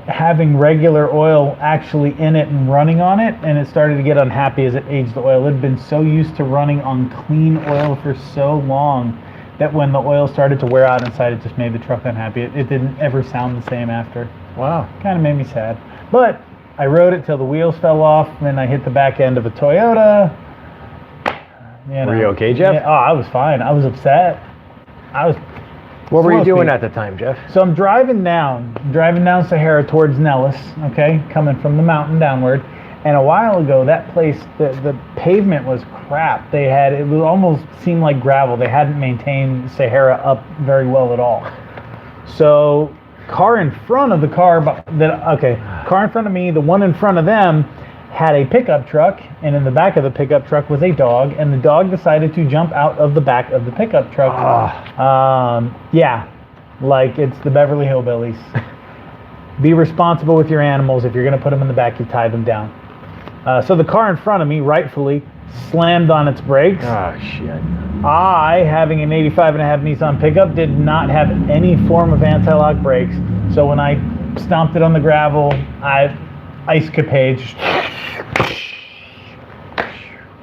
having regular oil actually in it and running on it, and it started to get unhappy as it aged the oil. It had been so used to running on clean oil for so long that when the oil started to wear out inside, it just made the truck unhappy. It didn't ever sound the same after. Wow. Kind of made me sad. But I rode it till the wheels fell off, and I hit the back end of a Toyota. Were you okay, Jeff? Yeah, I was fine. I was upset. What were you doing at the time, Jeff? So I'm driving down Sahara towards Nellis, okay, coming from the mountain downward. And a while ago, that place, the pavement was crap. It would almost seem like gravel. They hadn't maintained Sahara up very well at all. So car in front of me, the one in front of them had a pickup truck, and in the back of the pickup truck was a dog, and the dog decided to jump out of the back of the pickup truck. Yeah, like it's the Beverly Hillbillies. Be responsible with your animals. If you're going to put them in the back, you tie them down. So the car in front of me, rightfully, slammed on its brakes. Oh, shit. I, having an 85.5 Nissan pickup, did not have any form of anti-lock brakes. So when I stomped it on the gravel, ice capades.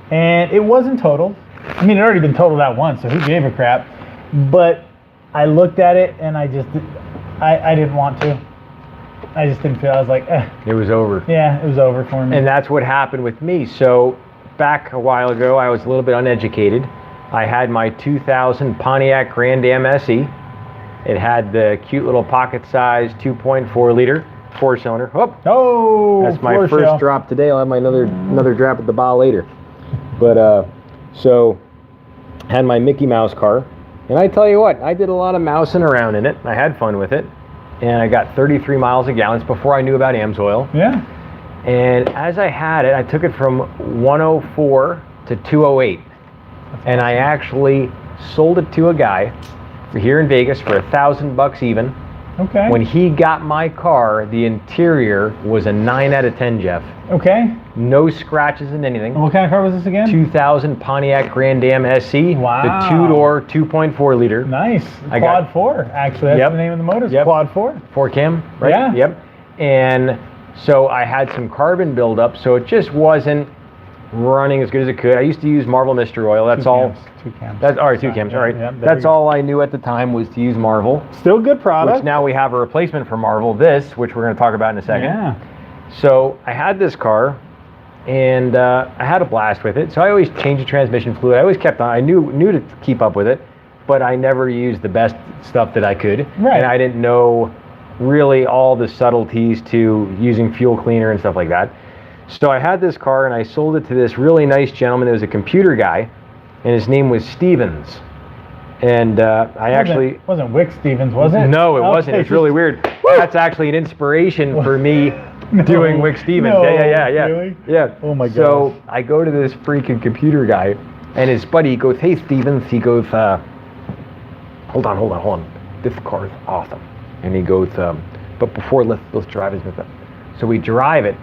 And it wasn't totaled. I mean, it had already been totaled out once, so who gave a crap? But I looked at it and I didn't want to. I just didn't feel, I was like, eh. It was over. Yeah, it was over for me. And that's what happened with me. So back a while ago, I was a little bit uneducated. I had my 2000 Pontiac Grand Am SE. It had the cute little pocket-sized 2.4 liter 4-cylinder. Oh, that's my first drop today. I'll have my another drop at the bar later. But so had my Mickey Mouse car, and I tell you what, I did a lot of mousing around in it. I had fun with it, and I got 33 miles a gallon before I knew about AMSOIL. Yeah. And as I had it, I took it from 104 to 208, and I actually sold it to a guy here in Vegas for $1,000 even. Okay. When he got my car, the interior was a 9 out of 10, Jeff. Okay. No scratches in anything. What kind of car was this again? 2000 Pontiac Grand Am SE. Wow. The 2-door, 2.4 liter. Nice. Quad 4, actually. That's the name of the motor. Quad 4. 4 cam, right? Yeah. Yep. And so I had some carbon buildup, so it just wasn't running as good as it could. I used to use Marvel Mister Oil. That's all. 2 cams. That's all right. 2 cams. All right. Yeah, that's all I knew at the time was to use Marvel. Still good product. Which now we have a replacement for Marvel. This, which we're going to talk about in a second. Yeah. So I had this car, and I had a blast with it. So I always changed the transmission fluid. I always kept on. I knew to keep up with it, but I never used the best stuff that I could. Right. And I didn't know really all the subtleties to using fuel cleaner and stuff like that. So I had this car, and I sold it to this really nice gentleman. It was a computer guy, and his name was Stevens. And wasn't Wick Stevens, was it? No, it wasn't. It's really weird. That's actually an inspiration for me doing Wick Stevens. No, Yeah. Really? Yeah. Oh my god. So I go to this freaking computer guy, and his buddy goes, "Hey Stevens," he goes, hold on. This car is awesome. And he goes, but before let's drive it. So we drive it.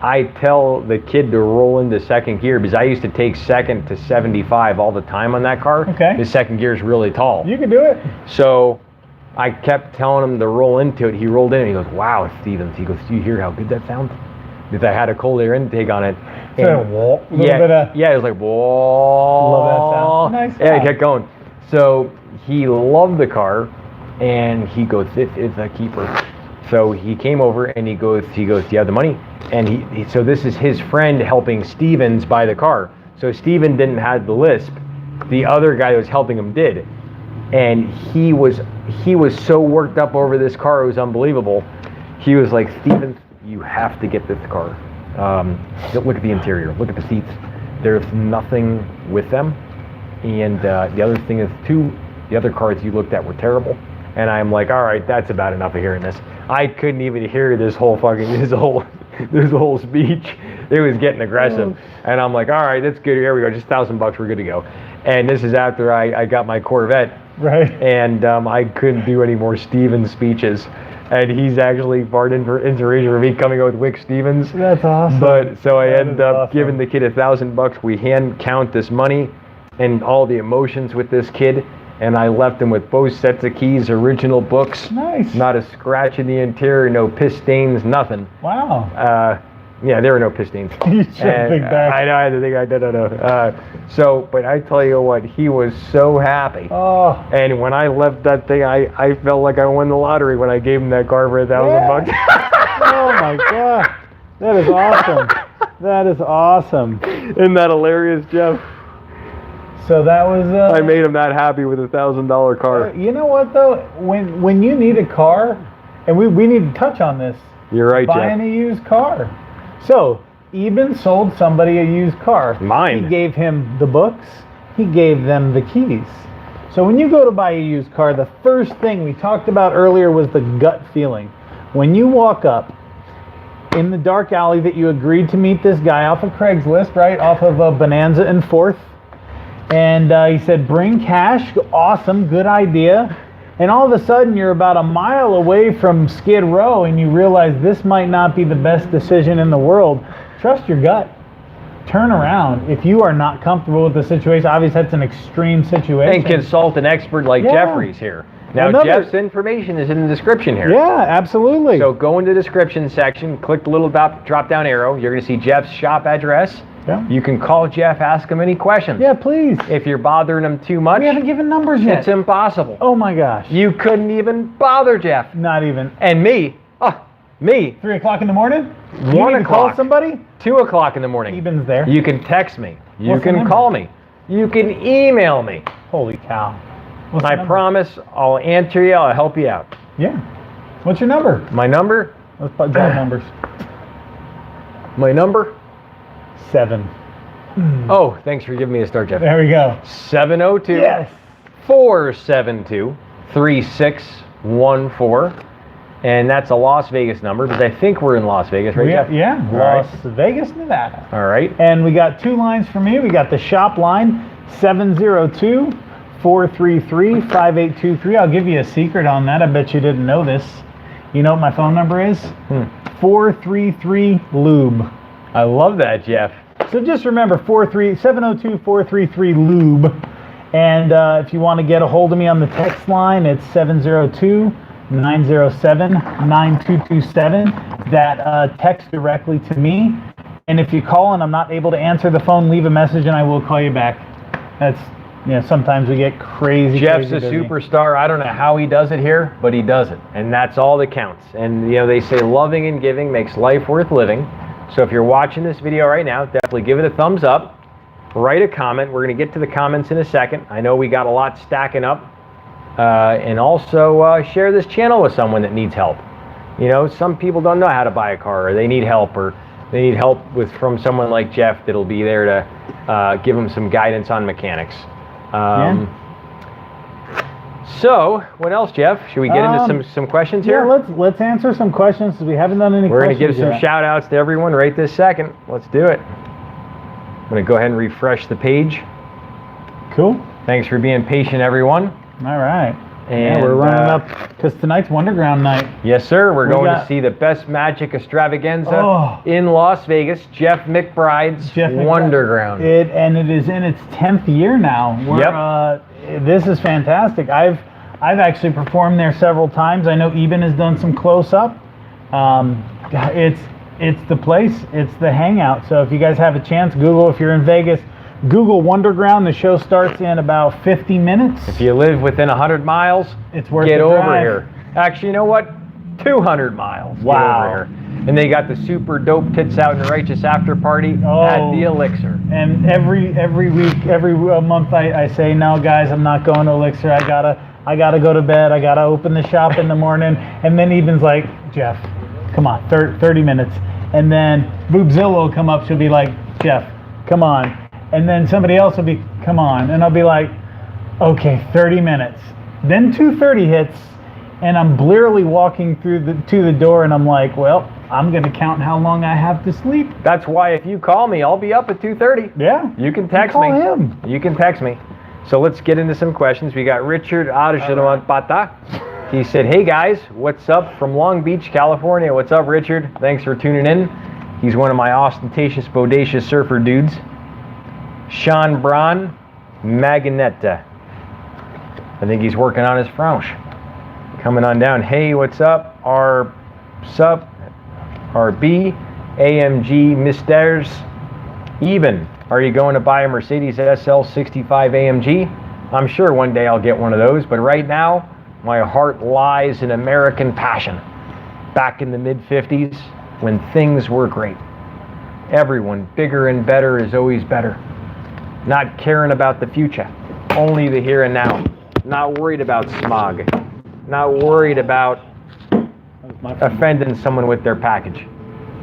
I tell the kid to roll into second gear because I used to take second to 75 all the time on that car. Okay. The second gear is really tall. You can do it. So I kept telling him to roll into it. He rolled in and he goes, "Wow, Stevens." He goes, "Do you hear how good that sounds?" Because I had a cold air intake on it. Yeah, it was like, whoa. Love that sound. Nice. Yeah, it kept going. So he loved the car, and he goes, "This is a keeper." So he came over and he goes, "Do you have the money?" And so this is his friend helping Stevens buy the car. So Steven didn't have the lisp. The other guy that was helping him did. And he was so worked up over this car, it was unbelievable. He was like, "Stevens, you have to get this car. Look at the interior, look at the seats. There's nothing with them. And the other thing is too, the other cars you looked at were terrible." And I'm like, "All right, that's about enough of hearing this." I couldn't even hear this whole speech. It was getting aggressive. And I'm like, "All right, that's good. Here we go. Just $1,000. We're good to go." And this is after I got my Corvette. Right. And I couldn't do any more Stevens speeches. And he's actually part inspiration for me coming up with Wick Stevens. That's awesome. But so I ended up giving the kid $1,000. We hand count this money and all the emotions with this kid. And I left him with both sets of keys, original books. Nice. Not a scratch in the interior, no piss stains, nothing. Wow. Yeah, there were no piss stains. You should think back. I know, I had to think, no. But I tell you what, he was so happy. Oh. And when I left that thing, I felt like I won the lottery when I gave him that car for $1,000. Oh my God. That is awesome. That is awesome. Isn't that hilarious, Jeff? So that was. I made him that happy with a $1,000 car. You know what though? When you need a car, and we need to touch on this. You're right, buying Jeff. a used car. So Eben sold somebody a used car. Mine. He gave him the books. He gave them the keys. So when you go to buy a used car, the first thing we talked about earlier was the gut feeling. When you walk up in the dark alley that you agreed to meet this guy off of Craigslist, right? Off of Bonanza and 4th. And he said, bring cash. Awesome. Good idea. And all of a sudden, you're about a mile away from Skid Row, and you realize this might not be the best decision in the world. Trust your gut. Turn around. If you are not comfortable with the situation, obviously that's an extreme situation. And consult an expert like Jeffrey's here. Now, Jeff's information is in the description here. Yeah, absolutely. So go into the description section, click the little drop-down arrow. You're going to see Jeff's shop address. Yeah. You can call Jeff, ask him any questions. Yeah, please. If you're bothering him too much, We haven't given numbers yet. it's impossible. Oh my gosh. You couldn't even bother Jeff. Not even. And me. 3 o'clock in the morning? 1 You need to call o'clock. somebody? 2 o'clock in the morning. Eben's there. You can text me. You What's the can number? call me. You can email me. Holy cow. What's the I number? promise I'll answer you. I'll help you out. Yeah. What's your number? My number? Let's put drop numbers. My number? 7. Oh, thanks for giving me a start, Jeff. There we go. 702 Yes. 472 3614. And that's a Las Vegas number, because I think we're in Las Vegas, right, Jeff? Yeah. All Las right. Vegas, Nevada. All right. And we got 2 lines from you. We got the shop line, 702-433-5823. I'll give you a secret on that. I bet you didn't know this. You know what my phone number is? 433 Lube. I love that, Jeff. So just remember 702-433 Lube. And if you want to get a hold of me on the text line, it's 702-907-9227. That text directly to me. And if you call and I'm not able to answer the phone, leave a message and I will call you back. That's, sometimes we get crazy. Jeff's crazy a busy. superstar. I don't know how he does it here, but he does it. And that's all that counts. And, they say loving and giving makes life worth living. So if you're watching this video right now, definitely give it a thumbs up. Write a comment. We're going to get to the comments in a second. I know we got a lot stacking up. And also share this channel with someone that needs help. Some people don't know how to buy a car, or they need help, or they need help from someone like Jeff that'll be there to give them some guidance on mechanics. So, what else, Jeff? Should we get into some questions here? Yeah, let's answer some questions because we haven't done any We're going questions to give some yet. shout outs to everyone right this second. Let's do it. I'm going to go ahead and refresh the page. Cool. Thanks for being patient, everyone. All right. And we're running up because tonight's Wonderground night. Yes, sir. We're going to got- see the Best Magic Extravaganza Oh. in Las Vegas. Jeff McBride's Wonderground. And it is in its 10th year now. This is fantastic. I've actually performed there several times. I know Eben has done some close up. It's the place. It's the hangout. So if you guys have a chance, Google, if you're in Vegas, Google Wonderground. The show starts in about 50 minutes. If you live within 100 miles, It's worth get the over drive. here. Actually, you know what? 200 miles. Wow. Get over here. And they got the super dope Tits Out and Righteous after party at the Elixir. And every week, every month, I say, no, guys, I'm not going to Elixir. I gotta go to bed. I gotta open the shop in the morning. And then Eben's like, Jeff, come on, 30 minutes. And then Boobzilla will come up. She'll be like, Jeff, come on. And then somebody else will be, come on. And I'll be like, okay, 30 minutes. Then 2:30 hits, and I'm blearily walking to the door, and I'm like, well, I'm going to count how long I have to sleep. That's why if you call me, I'll be up at 2:30. Yeah. You can text Call me. him. You can text me. So let's get into some questions. We got Richard Adeshamanpata. He said, hey guys, what's up from Long Beach, California? What's up, Richard? Thanks for tuning in. He's one of my ostentatious, bodacious surfer dudes. Sean Braun Maganetta. I think he's working on his French. Coming on down. Hey, what's up? RB AMG Misters. Eben, are you going to buy a Mercedes SL 65 AMG? I'm sure one day I'll get one of those, but right now, my heart lies in American passion. Back in the mid-50s, when things were great. Everyone, bigger and better is always better. Not caring about the future, only the here and now. Not worried about smog. Not worried about offending someone with their package.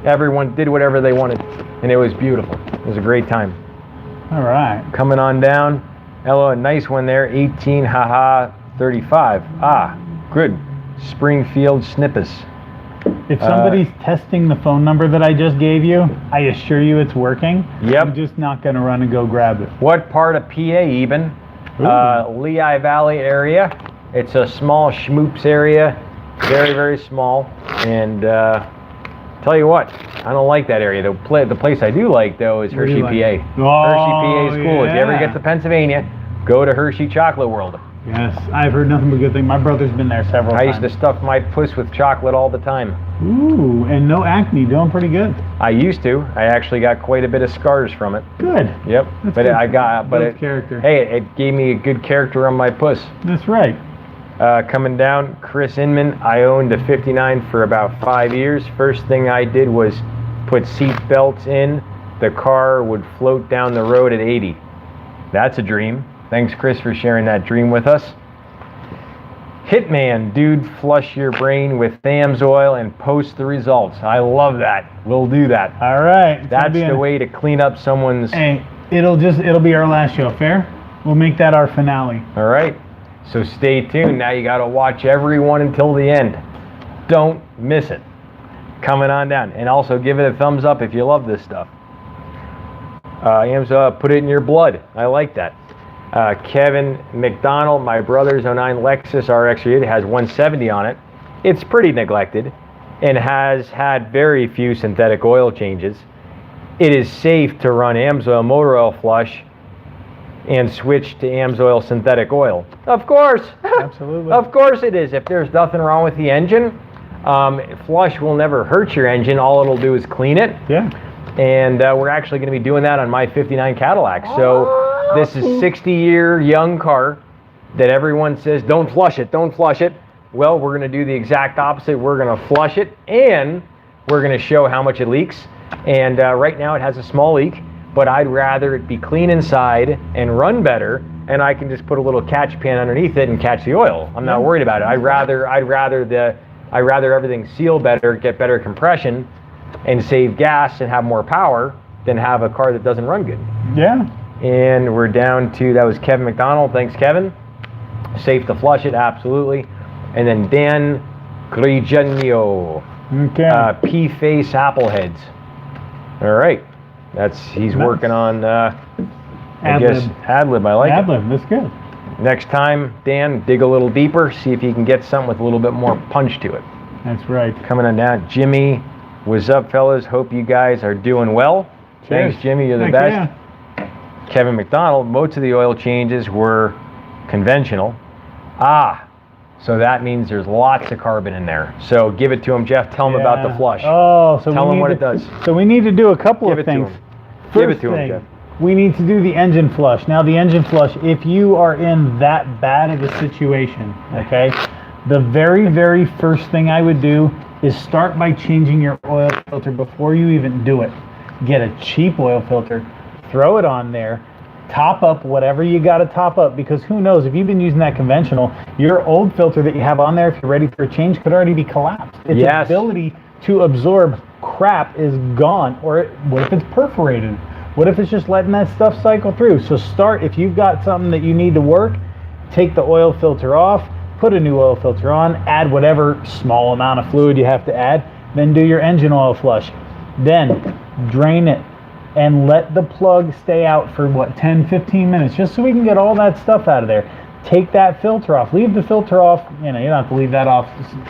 Everyone did whatever they wanted, and it was beautiful. It was a great time. All right. Coming on down. Hello, a nice one there. 18, haha, 35. Ah, good. Springfield Snippets. If somebody's testing the phone number that I just gave you, I assure you it's working. Yep. I'm just not going to run and go grab it. What part of PA, Eben? Lehigh Valley area. It's a small schmoops area. Very, very small. And tell you what, I don't like that area. The place I do like, though, is Hershey, PA. Hershey, PA is cool. If you ever get to Pennsylvania, go to Hershey Chocolate World. Yes, I've heard nothing but good things. My brother's been there several times. I used to stuff my puss with chocolate all the time. Ooh, and no acne, doing pretty good. I used to. I actually got quite a bit of scars from it. Good. Yep. That's but good. I got, but it, character. Hey, it gave me a good character on my puss. That's right. Coming down, Chris Inman. I owned a 59 for about 5 years. First thing I did was put seat belts in. The car would float down the road at 80. That's a dream. Thanks, Chris, for sharing that dream with us. Hitman, dude, flush your brain with AMSOIL and post the results. I love that. We'll do that. All right. That's the way to clean up someone's... Hey, it'll be our last show. Fair? We'll make that our finale. All right. So stay tuned. Now you got to watch everyone until the end. Don't miss it. Coming on down. And also give it a thumbs up if you love this stuff. AMSOIL, put it in your blood. I like that. Kevin McDonald, my brother's 09 Lexus RX, it has 170 on it. It's pretty neglected and has had very few synthetic oil changes. It is safe to run AMSOIL motor oil flush and switch to AMSOIL synthetic oil. Of course. Absolutely. Of course it is. If there's nothing wrong with the engine, flush will never hurt your engine. All it'll do is clean it. Yeah. And we're actually going to be doing that on my 59 Cadillac. So this is 60-year young car that everyone says, don't flush it, don't flush it. Well, we're going to do the exact opposite. We're going to flush it, and we're going to show how much it leaks. And right now it has a small leak, but I'd rather it be clean inside and run better, and I can just put a little catch pan underneath it and catch the oil. I'm not worried about it. I'd rather everything seal better, get better compression, and save gas and have more power than have a car that doesn't run good. Yeah. And we're down to, that was Kevin McDonald. Thanks, Kevin. Safe to flush it, absolutely. And then Dan Grigenio. Okay. P-Face Appleheads. All right. He's working on, ad-lib. I like it. Ad-lib, that's good. Next time, Dan, dig a little deeper, see if you can get something with a little bit more punch to it. That's right. Coming on down. Jimmy, what's up, fellas? Hope you guys are doing well. Cheers. Thanks, Jimmy. You're the Heck best. yeah. Kevin McDonald, most of the oil changes were conventional. So that means there's lots of carbon in there. So give it to him, Jeff. Tell him about the flush. Oh, so tell him what it does. So we need to do a couple of things. Give it to him, Jeff. We need to do the engine flush. Now, the engine flush, if you are in that bad of a situation, okay, the very, very first thing I would do is start by changing your oil filter before you even do it. Get a cheap oil filter, throw it on there, top up whatever you got to top up, because who knows, if you've been using that conventional, your old filter that you have on there, if you're ready for a change, could already be collapsed. Its ability to absorb crap is gone. Or what if it's perforated? What if it's just letting that stuff cycle through? So start, if you've got something that you need to work, take the oil filter off, put a new oil filter on, add whatever small amount of fluid you have to add, then do your engine oil flush. Then drain it and let the plug stay out for 10-15 minutes, just so we can get all that stuff out of there. Take that filter off, leave the filter off, you don't have to leave that off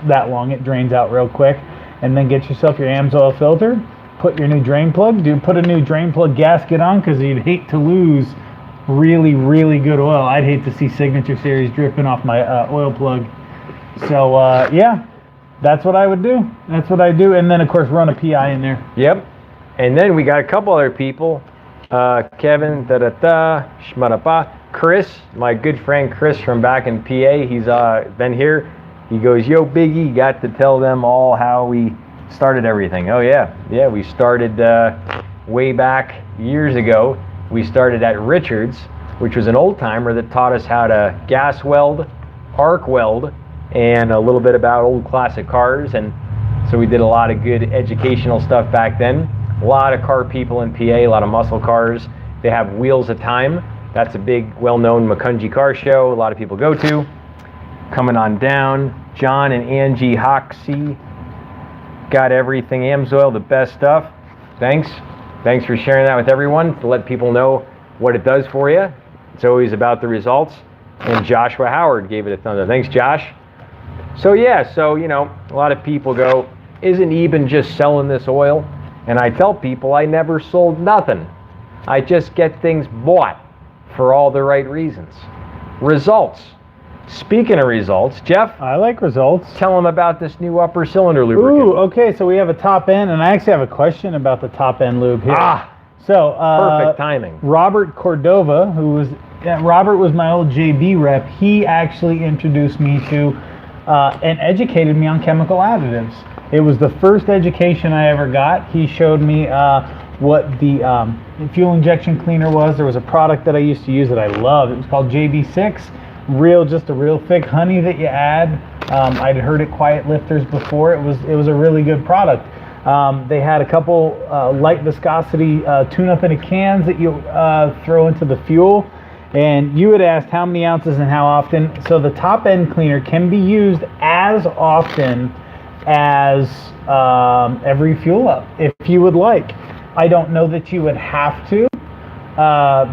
that long, it drains out real quick. And then get yourself your AMSOIL filter, put your new drain plug, put a new drain plug gasket on, because you'd hate to lose really, really good oil. I'd hate to see Signature Series dripping off my oil plug. So yeah, that's what I would do. That's what I do. And then of course run a PI in there. Yep. And then we got a couple other people. Kevin, shmarapa. Chris, my good friend Chris from back in PA, he's been here. He goes, yo, Biggie, got to tell them all how we started everything. Oh, yeah. Yeah, we started way back years ago. We started at Richards, which was an old timer that taught us how to gas weld, arc weld, and a little bit about old classic cars. And so we did a lot of good educational stuff back then. A lot of car people in PA, a lot of muscle cars. They have Wheels of Time. That's a big, well-known Makunji car show a lot of people go to. Coming on down, John and Angie Hoxie. Got everything AMSOIL, the best stuff. Thanks. Thanks for sharing that with everyone to let people know what it does for you. It's always about the results. And Joshua Howard gave it a thumbs up. Thanks, Josh. So yeah, a lot of people go, isn't Eben just selling this oil? And I tell people I never sold nothing. I just get things bought for all the right reasons. Results. Speaking of results, Jeff. I like results. Tell them about this new upper cylinder lubricant. Ooh, okay, so we have a top end, and I actually have a question about the top end lube here. So, perfect timing. Robert Cordova, Robert was my old JB rep. He actually introduced me to and educated me on chemical additives. It was the first education I ever got. He showed me what the fuel injection cleaner was. There was a product that I used to use that I loved. It was called JB6. Just a real thick honey that you add. I'd heard it Quiet Lifters before. It was a really good product. They had a couple light viscosity tune-up in a cans that you throw into the fuel. And you had asked how many ounces and how often. So the top end cleaner can be used as often as every fuel up, if you would like. I don't know that you would have to,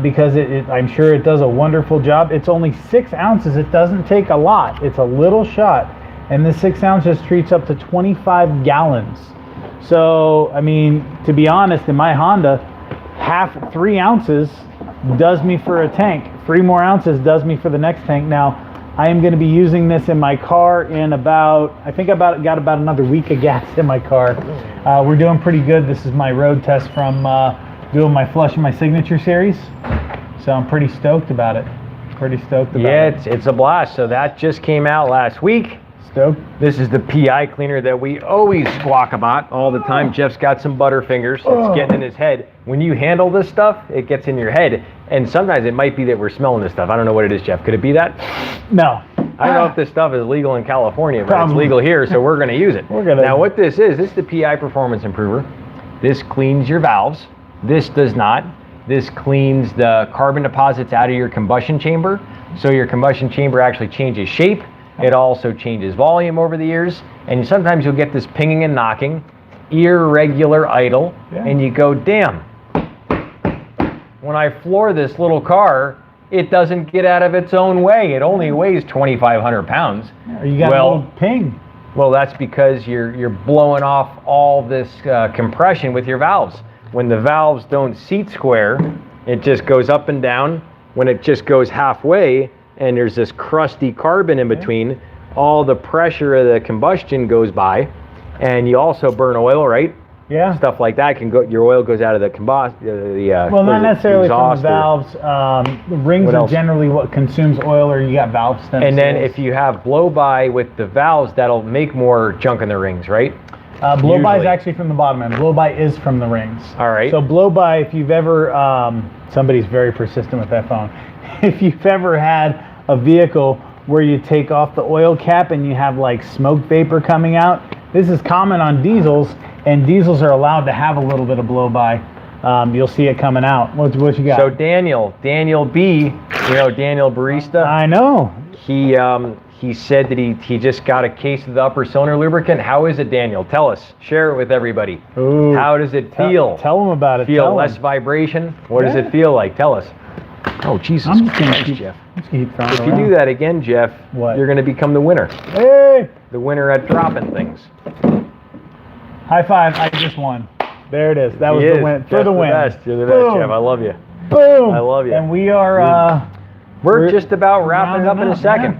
because I'm sure it does a wonderful job. It's only 6 ounces. It doesn't take a lot. It's a little shot, and the 6 ounces treats up to 25 gallons. So, I mean, to be honest, in my Honda, 3 ounces does me for a tank. 3 more ounces does me for the next tank. Now, I am going to be using this in my car in got about another week of gas in my car. We're doing pretty good. This is my road test from doing my Flush and my Signature series. So I'm pretty stoked about it. Yeah, it's a blast. So that just came out last week. Stoked. This is the PI cleaner that we always squawk about all the time. Jeff's got some butterfingers. It's getting in his head. When you handle this stuff, it gets in your head. And sometimes it might be that we're smelling this stuff. I don't know what it is, Jeff. Could it be that? No. I don't know if this stuff is legal in California, but it's legal here, so we're going to use it. Now, what this is the PI Performance Improver. This cleans your valves. This does not. This cleans the carbon deposits out of your combustion chamber. So your combustion chamber actually changes shape. It also changes volume over the years. And sometimes you'll get this pinging and knocking, irregular idle, and you go, damn. When I floor this little car, it doesn't get out of its own way. It only weighs 2,500 pounds. You got a little ping. Well, that's because you're blowing off all this compression with your valves. When the valves don't seat square, it just goes up and down. When it just goes halfway and there's this crusty carbon in between, all the pressure of the combustion goes by, and you also burn oil, right? Yeah. Stuff like that can go. Your oil goes out of the well, not necessarily from the valves. The rings are generally what consumes oil, or you got valve stem And then seals. if you have blow-by with the valves, that'll make more junk in the rings, right? Blow-by is actually from the bottom end. Blow-by is from the rings. All right. So blow-by, if you've ever, somebody's very persistent with that phone. If you've ever had a vehicle where you take off the oil cap and you have like smoke vapor coming out, this is common on diesels, and diesels are allowed to have a little bit of blow-by. You'll see it coming out. What you got? So Daniel B, Daniel Barista. I know. He said that he just got a case of the upper cylinder lubricant. How is it, Daniel? Tell us. Share it with everybody. Ooh, how does it feel? Tell them about it. Feel less vibration? What does it feel like? Tell us. Oh, Jesus Christ, Jeff. If you do that again, Jeff, you're going to become the winner. Hey! The winner at dropping things. High five. I just won. There it is. That was the win. For the win. You're the best, Jeff. I love you. Boom. I love you. And we are... we're just about wrapping up in a second.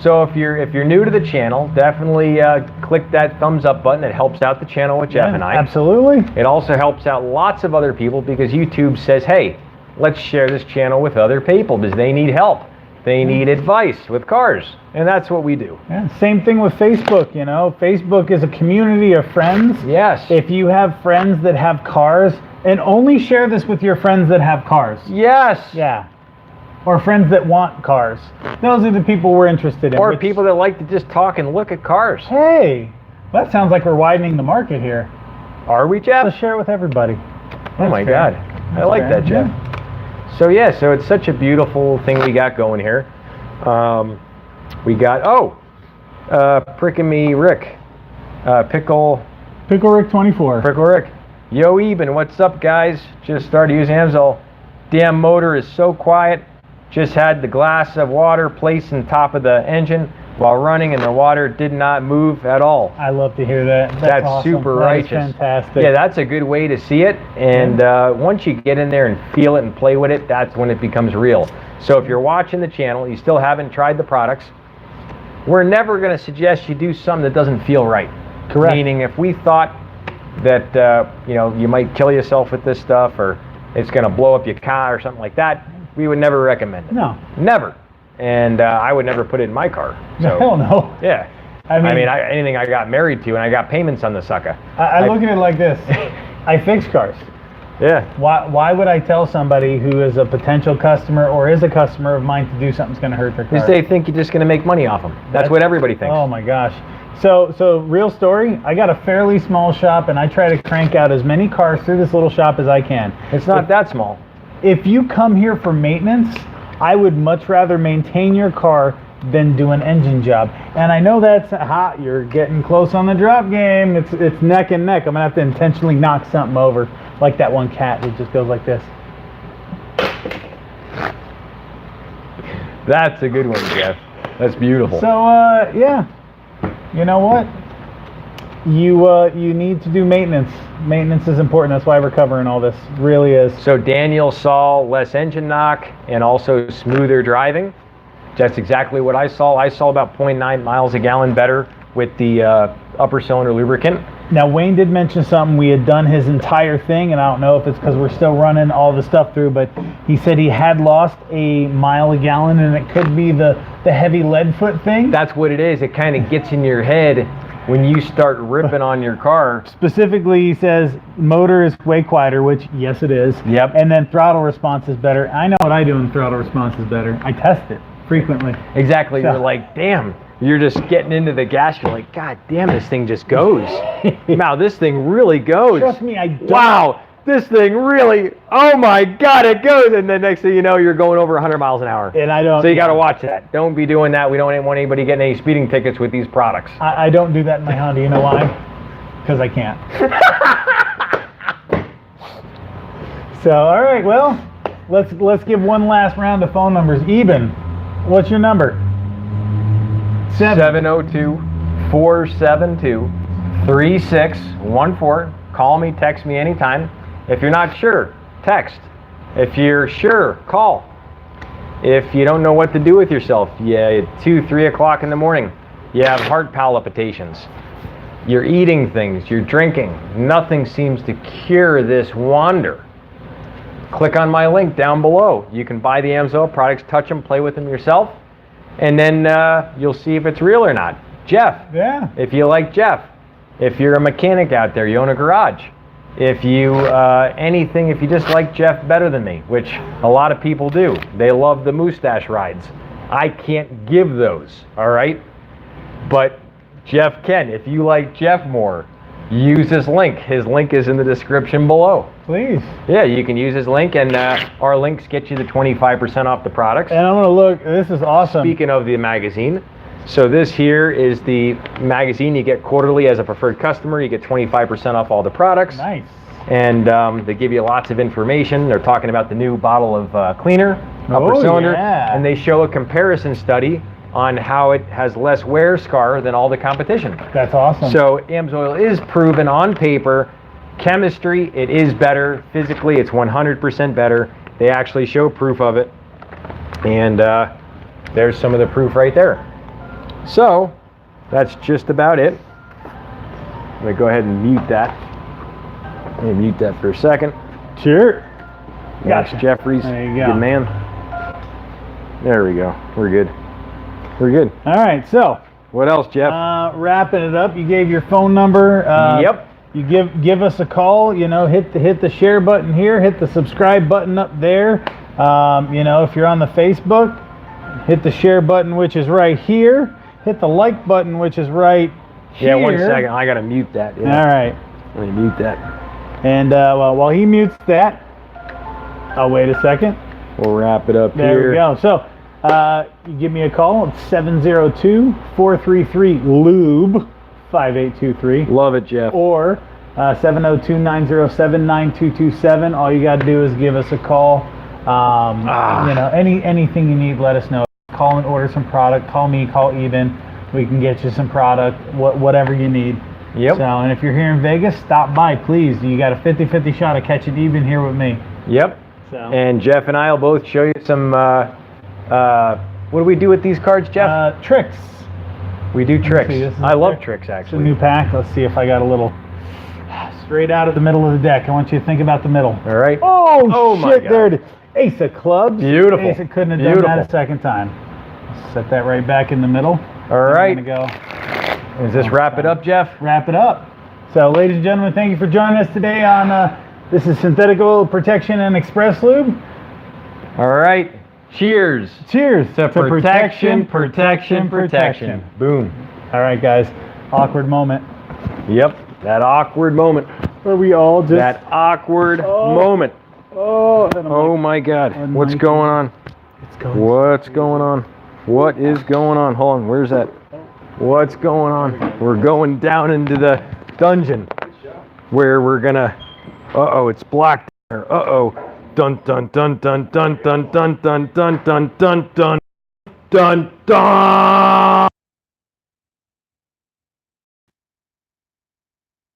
So if you're new to the channel, definitely click that thumbs up button. It helps out the channel with Jeff and I. Absolutely. It also helps out lots of other people because YouTube says, hey, let's share this channel with other people because they need help. They need advice with cars, and that's what we do. Yeah, same thing with Facebook, you know. Facebook is a community of friends. Yes. If you have friends that have cars, and only share this with your friends that have cars. Yes. Yeah. Or friends that want cars. Those are the people we're interested in. Or people that like to just talk and look at cars. Hey, that sounds like we're widening the market here. Are we, Jeff? Let's share it with everybody. Oh my God. I like that, Jeff. So yeah, so it's such a beautiful thing we got going here. We got, Prickin' Me Rick. Pickle Rick 24. Pickle Rick. Yo, Eben, what's up, guys? Just started using AMSOIL. Damn motor is so quiet. Just had the glass of water placed on top of the engine while running, and the water did not move at all. I love to hear that. That's awesome. super That righteous. is fantastic. Yeah, that's a good way to see it. And once you get in there and feel it and play with it, that's when it becomes real. So if you're watching the channel, you still haven't tried the products, we're never going to suggest you do something that doesn't feel right. Correct. Meaning, if we thought that you might kill yourself with this stuff, or it's going to blow up your car or something like that, we would never recommend it. No. Never. And I would never put it in my car. So, Hell no. yeah. I mean, anything I got married to, and I got payments on the sucker. I look at it like this. I fix cars. Yeah. Why would I tell somebody who is a potential customer or is a customer of mine to do something that's going to hurt their car? Because they think you're just going to make money off them. That's what everybody thinks. Oh my gosh. So real story, I got a fairly small shop and I try to crank out as many cars through this little shop as I can. It's not that small. If you come here for maintenance, I would much rather maintain your car than do an engine job. And I know that's hot. You're getting close on the drop game. It's neck and neck. I'm going to have to intentionally knock something over, like that one cat who just goes like this. That's a good one, Jeff. That's beautiful. So, yeah. You know what? You need to do maintenance. Maintenance is important. That's why we're covering all this. Really is. So Daniel saw less engine knock and also smoother driving. That's exactly what I saw. I saw about 0.9 miles a gallon better with the upper cylinder lubricant. Now, Wayne did mention something. We had done his entire thing, and I don't know if it's because we're still running all the stuff through, but he said he had lost a mile a gallon, and it could be the heavy lead foot thing. That's what it is. It kind of gets in your head when you start ripping on your car. Specifically, he says motor is way quieter, which, yes, it is. Yep. And then throttle response is better. I know what I do when throttle response is better. I test it frequently. Exactly. So- You're like, damn. You're just getting into the gas. You're like, God damn, this thing just goes. Wow, this thing really goes. Trust me, I don't. Wow, this thing really, oh my God, it goes. And then next thing you know, you're going over 100 miles an hour. And I don't. So you got to watch that. Don't be doing that. We don't want anybody getting any speeding tickets with these products. I don't do that in my Honda. You know why? Because I can't. So, all right, well, let's give one last round of phone numbers. Eben, what's your number? 702-472-3614. Call me, text me anytime. If you're not sure, text. If you're sure, call. If you don't know what to do with yourself, at 2, 3 o'clock in the morning, you have heart palpitations, you're eating things, you're drinking, nothing seems to cure this wander. Click on my link down below. You can buy the AMSOIL products, touch them, play with them yourself, and then you'll see if it's real or not. Jeff, Yeah. if you like Jeff, if you're a mechanic out there, you own a garage, if you if you just like Jeff better than me, which a lot of people do, they love the mustache rides. I can't give those, all right? But Jeff can. If you like Jeff more, use his link. His link is in the description below. Please. Yeah, you can use his link, and our links get you the 25% off the products. And I'm going to look. This is awesome. Speaking of the magazine, so this here is the magazine you get quarterly as a preferred customer. You get 25% off all the products. Nice. And they give you lots of information. They're talking about the new bottle of cleaner, upper cylinder, yeah. and they show a comparison study on how it has less wear scar than all the competition. That's awesome. So AMSOIL is proven on paper. Chemistry, it is better. Physically, it's 100% better. They actually show proof of it. And there's some of the proof right there. So that's just about it. I'm gonna go ahead and mute that. Let me mute that for a second. Sure. Yes, Gotcha. Jeffries. There you go. Good man. There we go. We're good. We're good. All right, so What else, Jeff? wrapping it up, you gave your phone number. Yep. You give us a call. You know, hit the share button here. Hit the subscribe button up there. You know, if you're on the Facebook, hit the share button, which is right here. Hit the like button, which is right here. Yeah, 1 second. I gotta mute that. Yeah. All right. Let me mute that. And well, while he mutes that, I'll wait a second. We'll wrap it up There here. we go. So you give me a call. It's 702-433-LUBE 5823. Love it, Jeff. Or 702-907-9227. All you got to do is give us a call. You know, anything you need, let us know. Call and order some product. Call me, call Eben. We can get you some product, whatever you need. Yep. So, and if you're here in Vegas, stop by, please. You got a 50-50 shot of catching Eben here with me. Yep. So. And Jeff and I will both show you some. What do we do with these cards, Jeff? Tricks. We do tricks. see, this is I a love trick. tricks, It's a actually. new pack. Let's see if I got a little straight out of the middle of the deck. I want you to think about the middle. All right. Oh, my shit, God. there it is. Ace of clubs. Beautiful. Ace of couldn't have done Beautiful. that a second time. Set that right back in the middle. All right. I'm gonna Does this wrap it up, Jeff? go wrap it up. So, ladies and gentlemen, thank you for joining us today on this is Synthetic Oil Protection and Express Lube. All right. Cheers. Cheers To protection, protection, protection. Boom. All right, guys. Awkward moment Yep. That awkward moment. where we all just. That awkward moment. Oh, and I'm Oh like, my God. on What's mic. going on? it's going. What's going on? What is going on? Hold on. Where's that? What's going on? We're going down into the dungeon where we're gonna. Uh-oh, it's black there. Uh-oh. Dun dun dun dun dun dun dun dun dun dun dun dun dun dun.